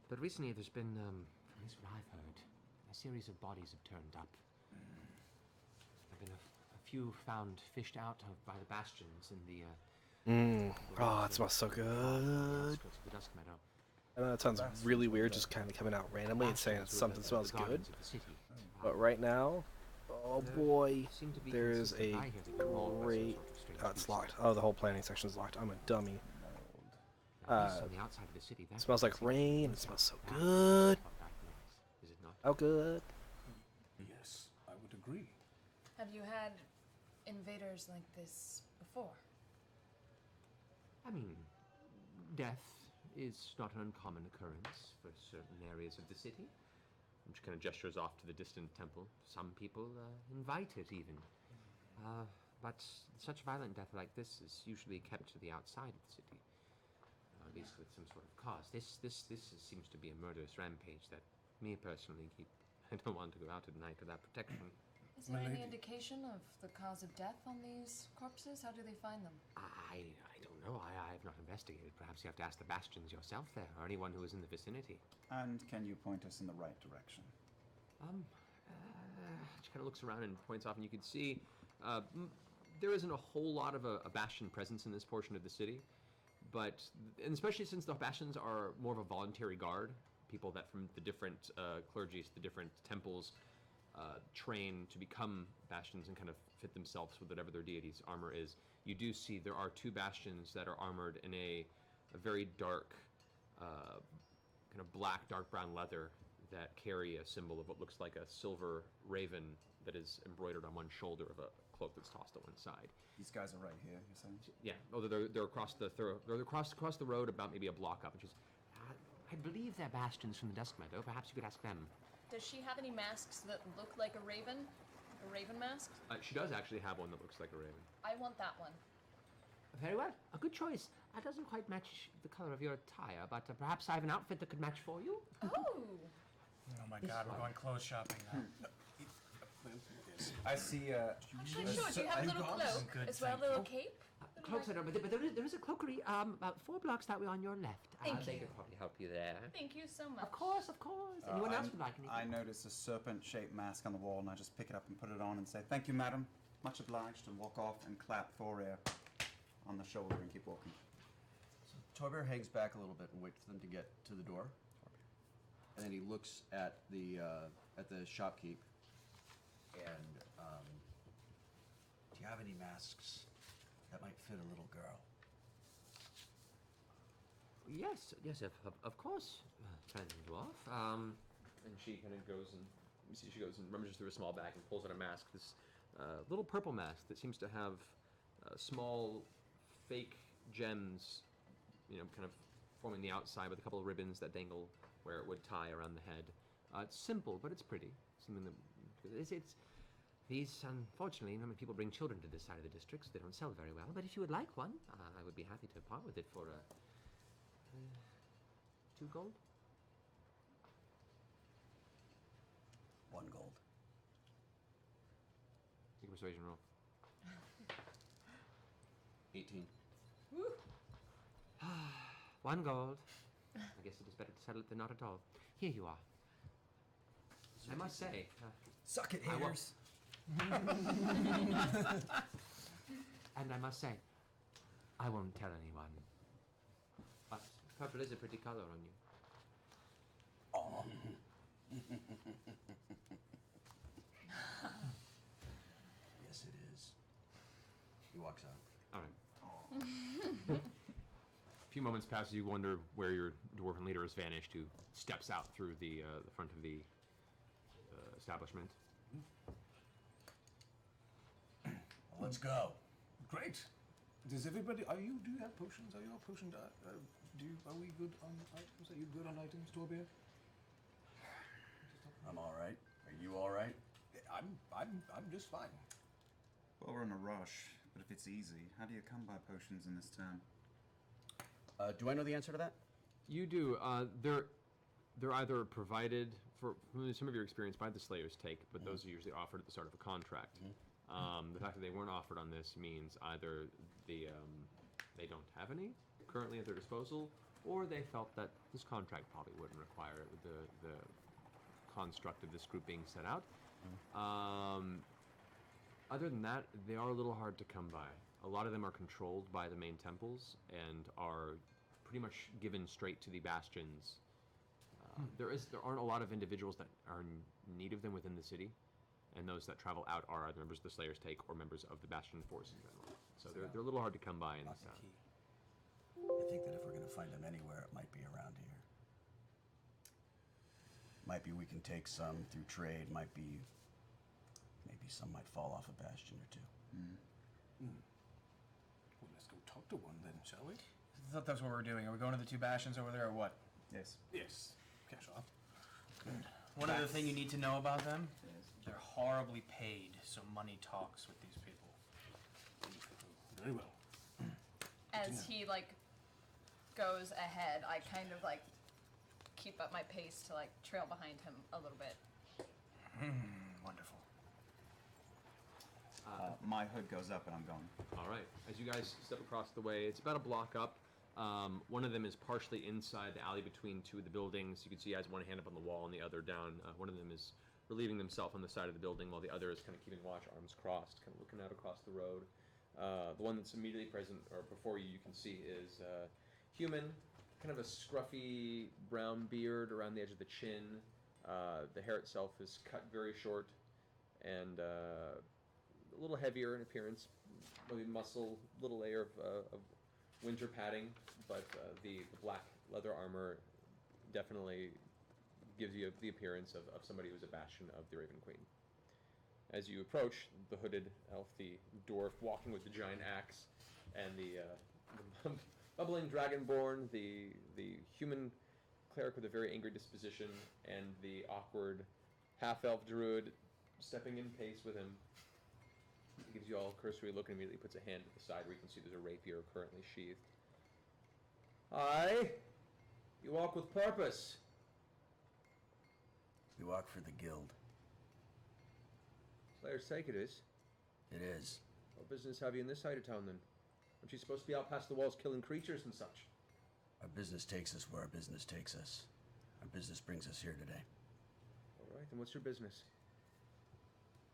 But recently there's been, at least what I've heard, a series of bodies have turned up. There have been a few found fished out by the bastions in the... Oh, it smells so good. The Dusk Meadow. I know that sounds really weird, just kind of coming out randomly and saying that something smells good. But right now, oh boy, there is a great... Oh, it's locked. Oh, the whole planning section is locked. I'm a dummy. Yes, on the outside of the city. That Smells like seems rain. It to smells so that good. is it not? How good. Yes, I would agree. Have you had invaders like this before? I mean, death is not an uncommon occurrence for certain areas of the city. And she kind of gestures off to the distant temple. Some people invite it even. But such violent death like this is usually kept to the outside of the city. At least with some sort of cause. This seems to be a murderous rampage that me personally I don't want to go out at night without protection. Is there any indication of the cause of death on these corpses? How do they find them? I don't know. I have not investigated. Perhaps you have to ask the Bastions yourself there, or anyone who is in the vicinity. And can you point us in the right direction? She kind of looks around and points off, and you can see there isn't a whole lot of a Bastion presence in this portion of the city. But, and especially since the Bastions are more of a voluntary guard, people that from the different clergies, the different temples, train to become Bastions and kind of fit themselves with whatever their deity's armor is. You do see there are 2 Bastions that are armored in a very dark, kind of black, dark brown leather that carry a symbol of what looks like a silver raven that is embroidered on one shoulder of a cloak that's tossed to one side. These guys are right here, you're saying? Yeah, although they're across the they're across the road about maybe a block up, which is, I believe they're Bastions from the Dusk Meadow. Perhaps you could ask them. Does she have any masks that look like a raven? A raven mask? She does actually have one that looks like a raven. I want that one. Very well, a good choice. That doesn't quite match the color of your attire, but perhaps I have an outfit that could match for you. Oh! Oh my god, we're going clothes shopping now. I see. Actually, sure. Do you have a little cloak as well, a little cape? Cloaks, I don't, but there is a cloakery about 4 blocks that way on your left. Thank They you. could probably help you there. Thank you so much. Of course, of course. Anyone else would like anything? I notice a serpent-shaped mask on the wall, and I just pick it up and put it on and say, "Thank you, madam. Much obliged," and walk off and clap Thorir on the shoulder and keep walking. So Torbear hangs back a little bit and waits for them to get to the door. And then he looks at the shopkeep and do you have any masks that might fit a little girl? Yes, of course. Tiny dwarf. And she kind of goes and you see she goes and rummages through a small bag and pulls out a mask. This little purple mask that seems to have small, fake gems, kind of forming the outside with a couple of ribbons that dangle where it would tie around the head. It's simple, but it's pretty. Something that it's these, unfortunately, people bring children to this side of the district, so they don't sell very well. But if you would like one, I would be happy to part with it for 2 gold. 1 gold. Make a persuasion roll. 18. 1 gold. I guess it is better to settle it than not at all. Here you are. I must say, Suck it, I will- haters. and I must say, I won't tell anyone. But purple is a pretty color on you. Oh. Yes, it is. He walks out. All right. A few moments pass, you wonder where your dwarven leader has vanished, who steps out through the front of the establishment. Well, let's go. Great. Does everybody? Do you have potions? Are you all potioned? Are we good on items? Are you good on items, Torbear? I'm all right. Are you all right? I'm just fine. Well, we're in a rush, but if it's easy, how do you come by potions in this town? Do I know the answer to that? You do. They're either provided from some of your experience by the Slayer's Take, but those are usually offered at the start of a contract. The fact that they weren't offered on this means either they don't have any currently at their disposal, or they felt that this contract probably wouldn't require it with the construct of this group being set out. Other than that, they are a little hard to come by. A lot of them are controlled by the main temples and are pretty much given straight to the bastions. There aren't a lot of individuals that are in need of them within the city, and those that travel out are either members of the Slayer's Take or members of the Bastion Force in general. So they're a little hard to come by in this town. I think that if we're going to find him anywhere, it might be around here. Might be we can take some through trade. Might be maybe some might fall off a bastion or two. Well, let's go talk to one then, shall we? I thought that's what we're doing. Are we going to the two bastions over there or what? Yes. Yes. Cash off. One other thing you need to know about them, they're horribly paid, so money talks with these people. Very well. As he like goes ahead, I kind of like keep up my pace to like trail behind him a little bit. Wonderful. My hood goes up and I'm gone. All right. As you guys step across the way, it's about a block up. One of them is partially inside the alley between two of the buildings. You can see he has one hand up on the wall and the other down. One of them is relieving themselves on the side of the building, while the other is kind of keeping watch, arms crossed, kind of looking out across the road. The one that's immediately present, or before you, you can see is human, kind of a scruffy brown beard around the edge of the chin. The hair itself is cut very short and a little heavier in appearance, maybe muscle, little layer of winter padding, but the black leather armor definitely gives you the appearance of somebody who's a bastion of the Raven Queen. As you approach, the hooded elf, the dwarf walking with the giant axe, and the bubbling dragonborn, the human cleric with a very angry disposition, and the awkward half-elf druid stepping in pace with him. He gives you all a cursory look and immediately puts a hand to the side where you can see there's a rapier currently sheathed. Aye, you walk with purpose. We walk for the guild. Slayer's sake it is. It is. What business have you in this side of town then? Aren't you supposed to be out past the walls killing creatures and such? Our business takes us where our business takes us. Our business brings us here today. All right, then what's your business?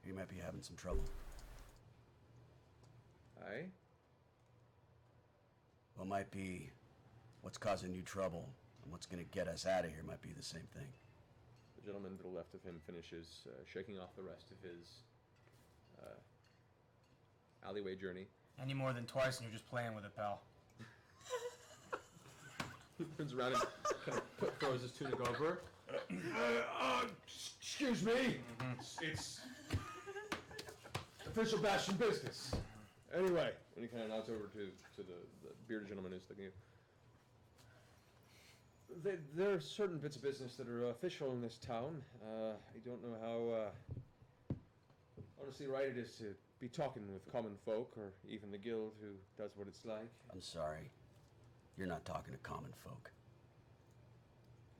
You might be having some trouble. Aye? Well, might be what's causing you trouble and what's going to get us out of here might be the same thing. The gentleman to the left of him finishes shaking off the rest of his alleyway journey. Any more than twice and you're just playing with it, pal. He turns around and kind of throws his tunic over. Excuse me. It's official bastion business. Anyway, and he kind of nods over to the bearded gentleman who's looking at you. There are certain bits of business that are official in this town. I don't know how honestly right it is to be talking with common folk or even the guild who does what it's like. I'm sorry. You're not talking to common folk.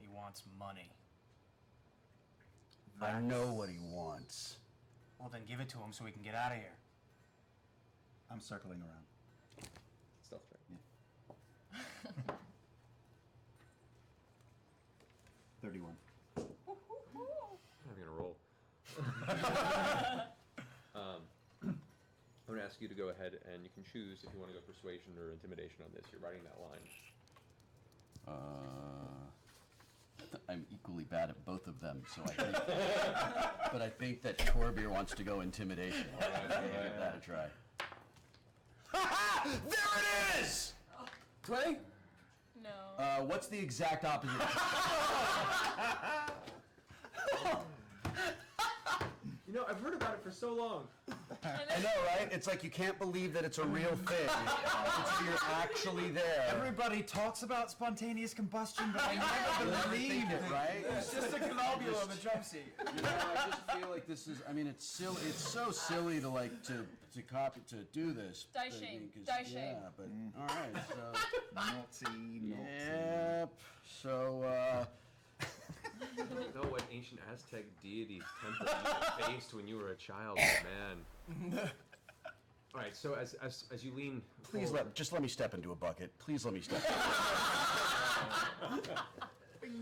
He wants money. I know what he wants. Well, then give it to him so we can get out of here. I'm circling around. Stealth check. Yeah. 31. I'm having a roll. I'm going to ask you to go ahead and you can choose if you want to go persuasion or intimidation on this. You're writing that line. I'm equally bad at both of them, so I think. But I think that Torbeer wants to go intimidation. Give that a try. There it is! 20? No. What's the exact opposite? You know, I've heard about it for so long. I know, right? It's like you can't believe that it's a real thing. Until you're actually there. Everybody talks about spontaneous combustion, but I never believed it, right? It's just a globule of a drum seat. You know, I just feel like this is. I mean, it's silly. It's so silly to like to copy to do this. Die thing, shame. 'cause- Die yeah, shame. but all right. So. Naughty. Yep. So. I don't know what ancient Aztec deities temple you faced when you were a child, man. All right, so as you lean Please forward, just let me step into a bucket. Please let me step.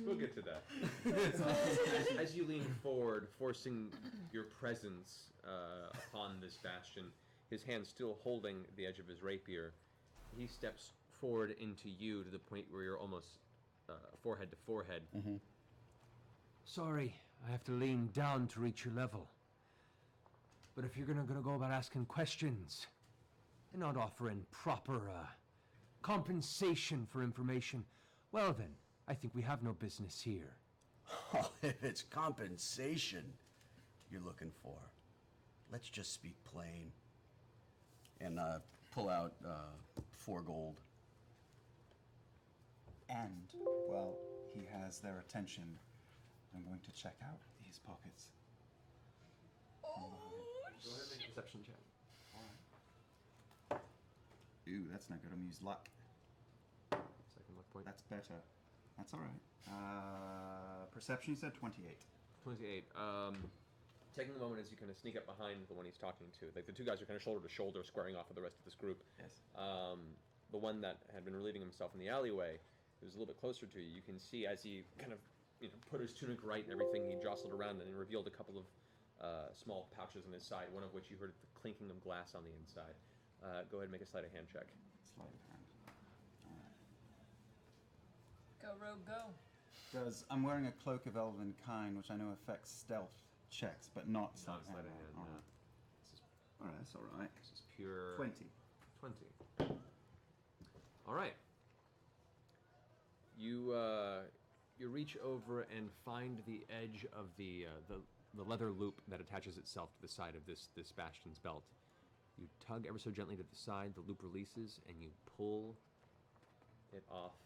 we'll get to that. As you lean forward, forcing your presence upon this bastion, his hand still holding the edge of his rapier, he steps forward into you to the point where you're almost forehead to forehead. Mm-hmm. Sorry, I have to lean down to reach your level. But if you're gonna go about asking questions and not offering proper Compensation for information. Well then, I think we have no business here. Oh, if it's compensation you're looking for, let's just speak plain. And pull out 4 gold. And, well, he has their attention. I'm going to check out his pockets. Go ahead and make a perception check. Ooh, that's not good. I'm gonna use luck. Second luck point. That's better. That's all right. Perception, you said 28. 28. Taking a moment as you kind of sneak up behind the one he's talking to. Like, the two guys are kind of shoulder to shoulder, squaring off with the rest of this group. Yes. The one that had been relieving himself in the alleyway, who's a little bit closer to you, you can see as he kind of, put his tunic right and everything, he jostled around and revealed a couple of small pouches on his side, one of which you heard the clinking of glass on the inside. Go ahead and make a sleight of hand check. Sleight of hand. All right. Go, Rogue, go. I'm wearing a cloak of elven kind, which I know affects stealth checks, but not sleight of hand. no. All right. This is, All right, that's all right. this is pure... 20. 20. All right. You reach over and find the edge of the leather loop that attaches itself to the side of this bastion's belt. You tug ever so gently to the side, the loop releases, and you pull it off,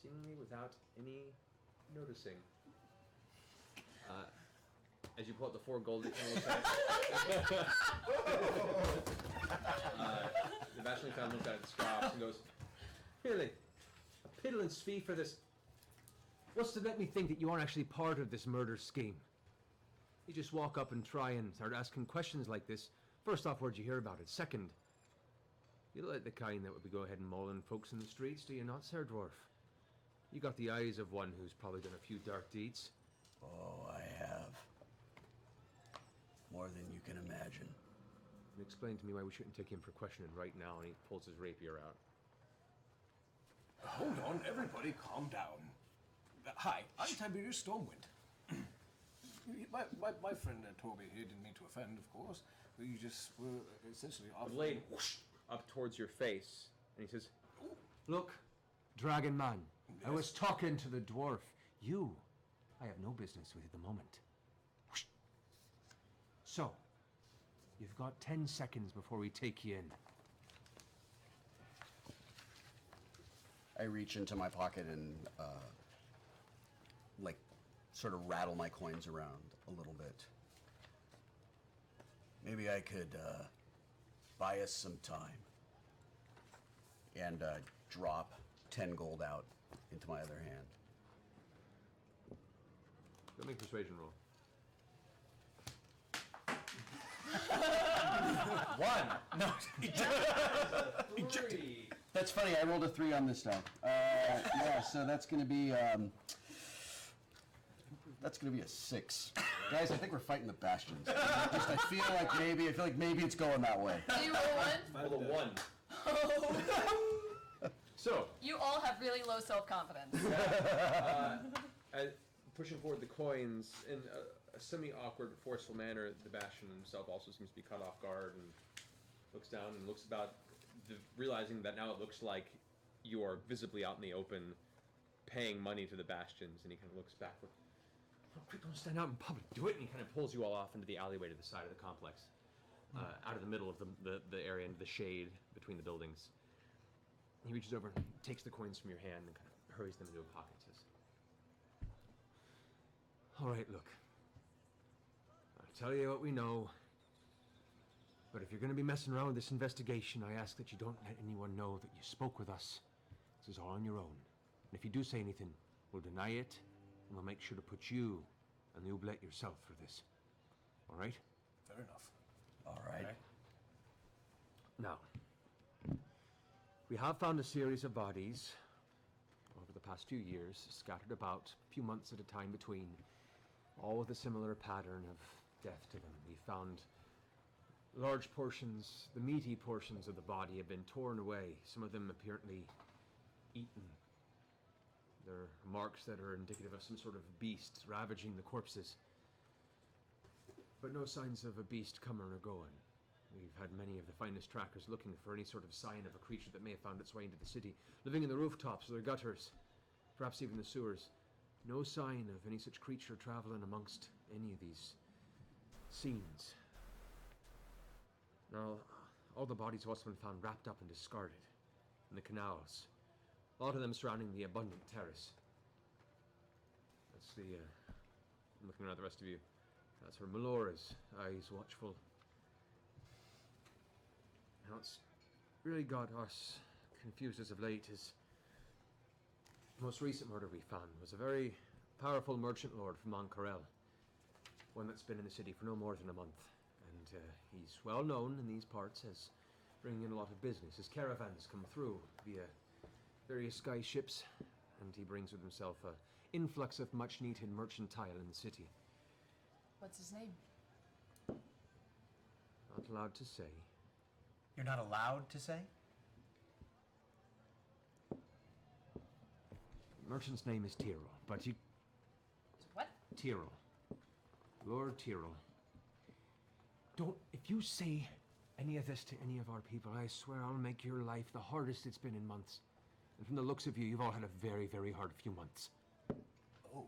seemingly without any noticing. As you pull out the 4 gold, you kind of look at the Bastion Clown looks at it, scoffs, and goes, "Really? A piddling's fee for this? What's to let me think that you aren't actually part of this murder scheme? You just walk up and try and start asking questions like this. First off, where'd you hear about it? Second, you look like the kind that would go ahead and mauling folks in the streets, do you not, Sir Dwarf? You got the eyes of one who's probably done a few dark deeds. Oh, I have. More than you can imagine. And explain to me why we shouldn't take him for questioning right now, and he pulls his rapier out. Hold on, everybody, calm down. Hi, I'm Tiberius Stormwind. my friend Torby here didn't mean to offend, of course. We just were essentially The offering... blade whoosh, up towards your face, and he says, Look, Dragon Man, I Yes? was talking to the dwarf. You, I have no business with at the moment. Whoosh. So, you've got 10 seconds before we take you in. I reach into my pocket and, sort of rattle my coins around a little bit. Maybe I could, buy us some time. And, drop 10 gold out into my other hand. go make a persuasion roll. 1! No, Three. that's funny, I rolled a 3 on this die. Yeah, so that's gonna be, a 6. Guys, I think we're fighting the Bastions. I feel like maybe it's going that way. Do you roll 1? Roll a 1. So, You all have really low self-confidence. pushing forward the coins in a semi-awkward, forceful manner, the Bastion himself also seems to be caught off guard and looks down and looks about, realizing that now it looks like you are visibly out in the open, paying money to the Bastions, and he kind of looks back with, "Oh, quick, don't stand out in public, do it!" And he kind of pulls you all off into the alleyway to the side of the complex, out of the middle of the area, into the shade between the buildings. He reaches over and takes the coins from your hand and kind of hurries them into a pocket and says, All right, look. I'll tell you what we know. But if you're going to be messing around with this investigation, I ask that you don't let anyone know that you spoke with us. This is all on your own. And if you do say anything, we'll deny it, and we'll make sure to put you and the oublet yourself for this. All right? Fair enough. All right. Okay. Now, we have found a series of bodies over the past few years, scattered about, a few months at a time between, all with a similar pattern of death to them. We found large portions, the meaty portions of the body have been torn away, some of them apparently eaten. There are marks that are indicative of some sort of beast ravaging the corpses, but no signs of a beast coming or going. We've had many of the finest trackers looking for any sort of sign of a creature that may have found its way into the city, living in the rooftops or the gutters, perhaps even the sewers. No sign of any such creature traveling amongst any of these scenes. Now, all the bodies have also been found wrapped up and discarded in the canals, a lot of them surrounding the abundant terrace. That's the, I'm looking around the rest of you. That's where Melora's eyes watchful. Now, what's really got us confused as of late is the most recent murder we found was a very powerful merchant lord from Moncarel, one that's been in the city for no more than a month. And he's well known in these parts as bringing in a lot of business. His caravans come through via various sky ships, and he brings with himself an influx of much-needed mercantile in the city. What's his name? Not allowed to say. You're not allowed to say? The merchant's name is Tyrrell, but you... What? Tyrrell. Lord Tyrrell. Don't... If you say any of this to any of our people, I swear I'll make your life the hardest it's been in months. And from the looks of you, you've all had a very, very hard few months. Oh.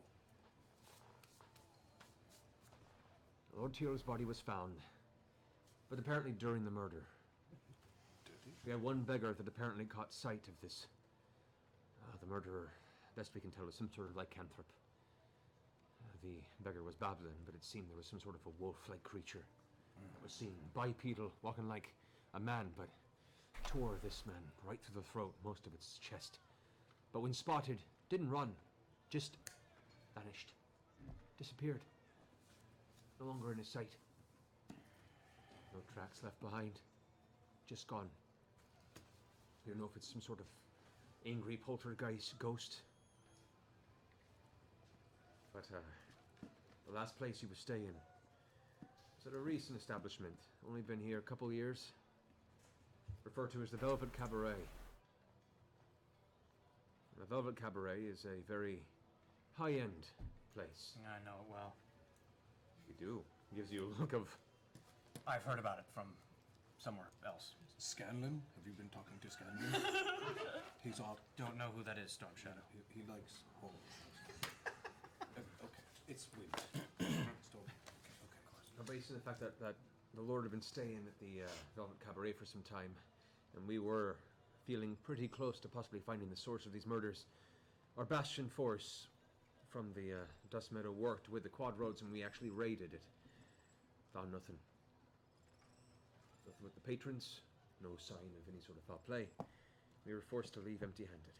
Lord Tyrrell's body was found, but apparently during the murder. We had one beggar that apparently caught sight of this. The murderer, best we can tell, was some sort of lycanthrope. The beggar was babbling, but it seemed there was some sort of a wolf-like creature that was seen, bipedal, walking like a man, but tore this man right through the throat, most of its chest. But when spotted, didn't run, just vanished, disappeared. No longer in his sight. No tracks left behind, just gone. We don't know if it's some sort of angry poltergeist ghost. But the last place he was staying was at a recent establishment. Only been here a couple of years. Referred to as the Velvet Cabaret. The Velvet Cabaret is a very high-end place. I know it well. You do. Gives you a look of... I've heard about it from somewhere else. Scanlan? Have you been talking to Scanlan? He's odd. Don't know who that is, Storm Shadow. He likes horror. Okay, it's wind. Storm. Okay, of course. Now, based on the fact that the Lord had been staying at the Velvet Cabaret for some time, and we were feeling pretty close to possibly finding the source of these murders, our Bastion force from the Dust Meadow worked with the Quad Roads, and we actually raided it. Found nothing. Nothing with the patrons, no sign of any sort of foul play. We were forced to leave empty-handed.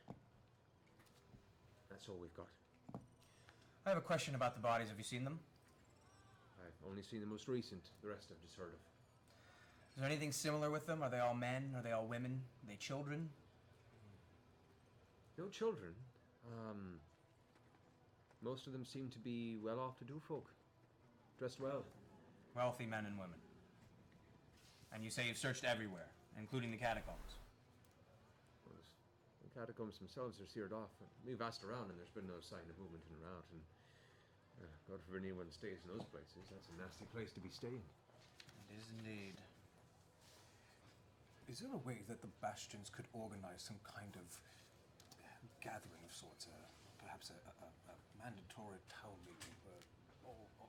That's all we've got. I have a question about the bodies. Have you seen them? I've only seen the most recent. The rest I've just heard of. Is there anything similar with them? Are they all men? Are they all women? Are they children? No children. Most of them seem to be well-off-to-do folk. Dressed well. Wealthy men and women. And you say you've searched everywhere, including the catacombs. Well, the catacombs themselves are seared off. We've asked around and there's been no sign of movement in and out. And God forbid anyone stays in those places. That's a nasty place to be staying. It is indeed. Is there a way that the Bastions could organize some kind of gathering of sorts? Perhaps a mandatory town meeting where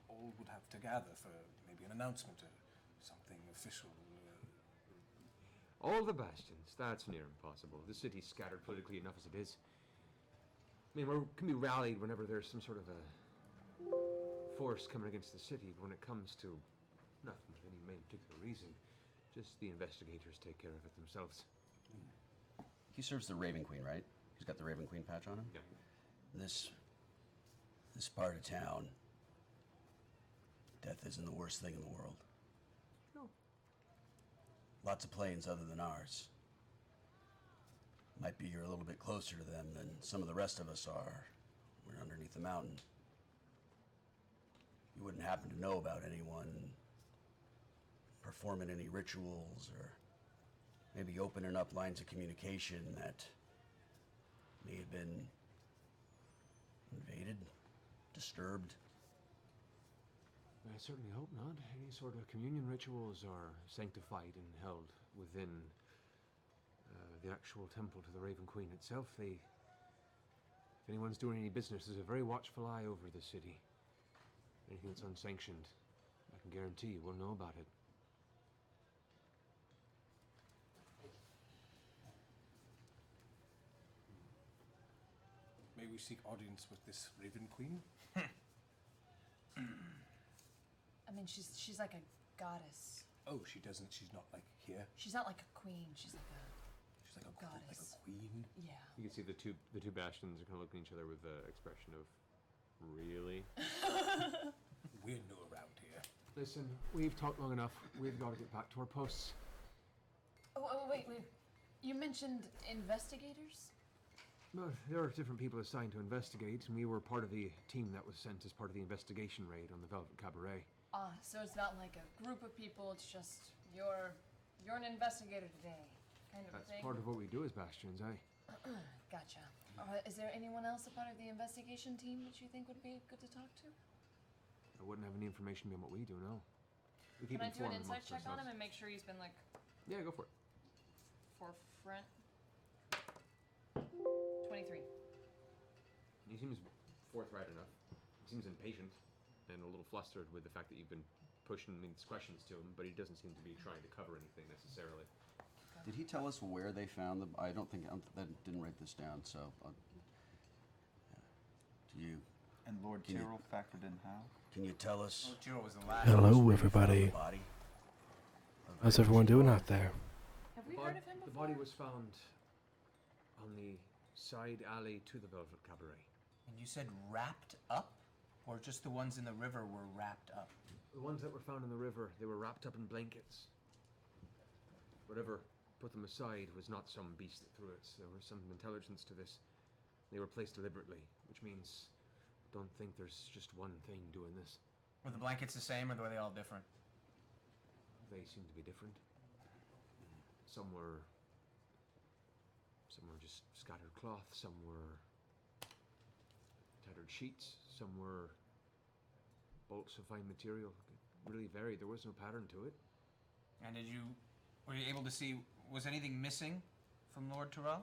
all would have to gather for maybe an announcement or something official? All the Bastions, that's near impossible. The city's scattered politically enough as it is. I mean, we can be rallied whenever there's some sort of a force coming against the city. When it comes to nothing for any main particular reason, just the investigators take care of it themselves. He serves the Raven Queen, right? He's got the Raven Queen patch on him? Yeah. This part of town, death isn't the worst thing in the world. No. Lots of planes other than ours. Might be you're a little bit closer to them than some of the rest of us are. We're underneath the mountain. You wouldn't happen to know about anyone performing any rituals or maybe opening up lines of communication that may have been invaded, disturbed? I certainly hope not. Any sort of communion rituals are sanctified and held within the actual temple to the Raven Queen itself. If anyone's doing any business, there's a very watchful eye over the city. Anything that's unsanctioned, I can guarantee you we'll know about it. May we seek audience with this Raven Queen? I mean, she's like a goddess. Oh, she's not like here. She's not like a queen. She's like a goddess. Like a queen. Yeah. You can see the two bastions are kind of looking at each other with the expression of, really? We're new around here. Listen, we've talked long enough. We've got to get back to our posts. Oh, wait. You mentioned investigators? Well, there are different people assigned to investigate, and we were part of the team that was sent as part of the investigation raid on the Velvet Cabaret. So it's not like a group of people, it's just you're an investigator today, kind of a That's thing? part of what we do as Bastions, aye. Gotcha. Is there anyone else a part of the investigation team that you think would be good to talk to? I wouldn't have any information beyond what we do, no. We keep Can I do an informed insight amongst check on him ourselves. and make sure he's been like Yeah, go for it. forefront? 23. He seems forthright enough. He seems impatient and a little flustered with the fact that you've been pushing these questions to him, but he doesn't seem to be trying to cover anything necessarily. Did he tell us where they found them? I don't think that didn't write this down. So, do you? And Lord Can you- Tyrrell factored in how? Can you tell us? Lord Tyrrell was the last. Hello, everybody. Body? How's everyone doing out there? Have we heard of him The before? body was found on the side alley to the Velvet Cabaret. And you said wrapped up? Or just the ones in the river were wrapped up? The ones that were found in the river, they were wrapped up in blankets. Whatever put them aside was not some beast that threw it. There was some intelligence to this. They were placed deliberately, which means don't think there's just one thing doing this. Were the blankets the same or were they all different? They seem to be different. Some were just scattered cloth, some were tattered sheets, some were bolts of fine material. It really varied. There was no pattern to it. And were you able to see, was anything missing from Lord Tyrrell?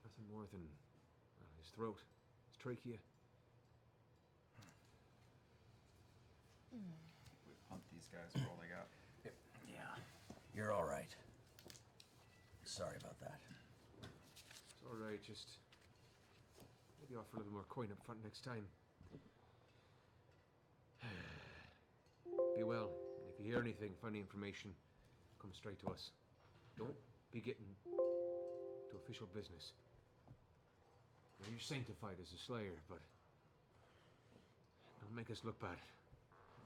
Nothing more than his throat, his trachea. We pumped these guys for all they got. Yeah. You're all right. Sorry about that. It's all right. Just maybe offer a little more coin up front next time. Be well. And if you hear anything, find any information, come straight to us. Don't be getting to official business. Now, you're sanctified as a slayer, but don't make us look bad.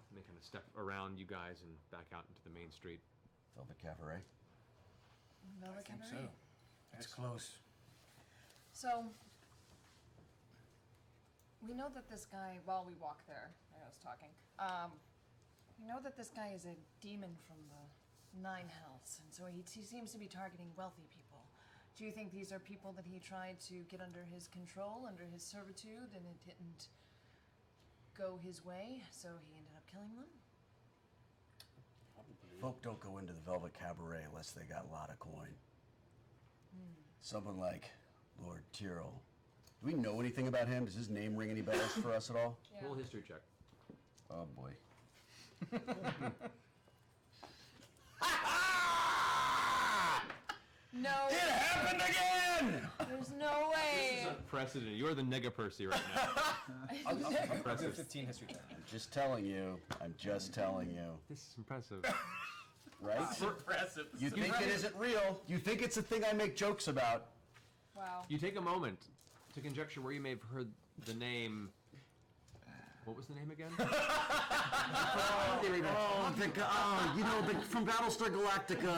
And they kind of step around you guys and back out into the main street. Velvet Cabaret. Velvet think Cabaret. so. It's close. So, we know that this guy, while we walk there, I was talking, we know that this guy is a demon from the Nine Hells, and so he seems to be targeting wealthy people. Do you think these are people that he tried to get under his control, under his servitude, and it didn't go his way, so he ended up killing them? Folk don't go into the Velvet Cabaret unless they got a lot of coin. Someone like Lord Tyrrell. Do we know anything about him? Does his name ring any bells for us at all? Yeah. Roll a history check. Oh boy. No, It happened again! there's no way. Unprecedented. You're the nega Percy right now. I'll do a 15 history check. I'm just telling you. I'm just telling you. This is impressive. Right? Impressive. You think it isn't real. You think it's a thing I make jokes about. Wow. You take a moment to conjecture where you may have heard the name. What was the name again? Oh, you know, from Battlestar Galactica.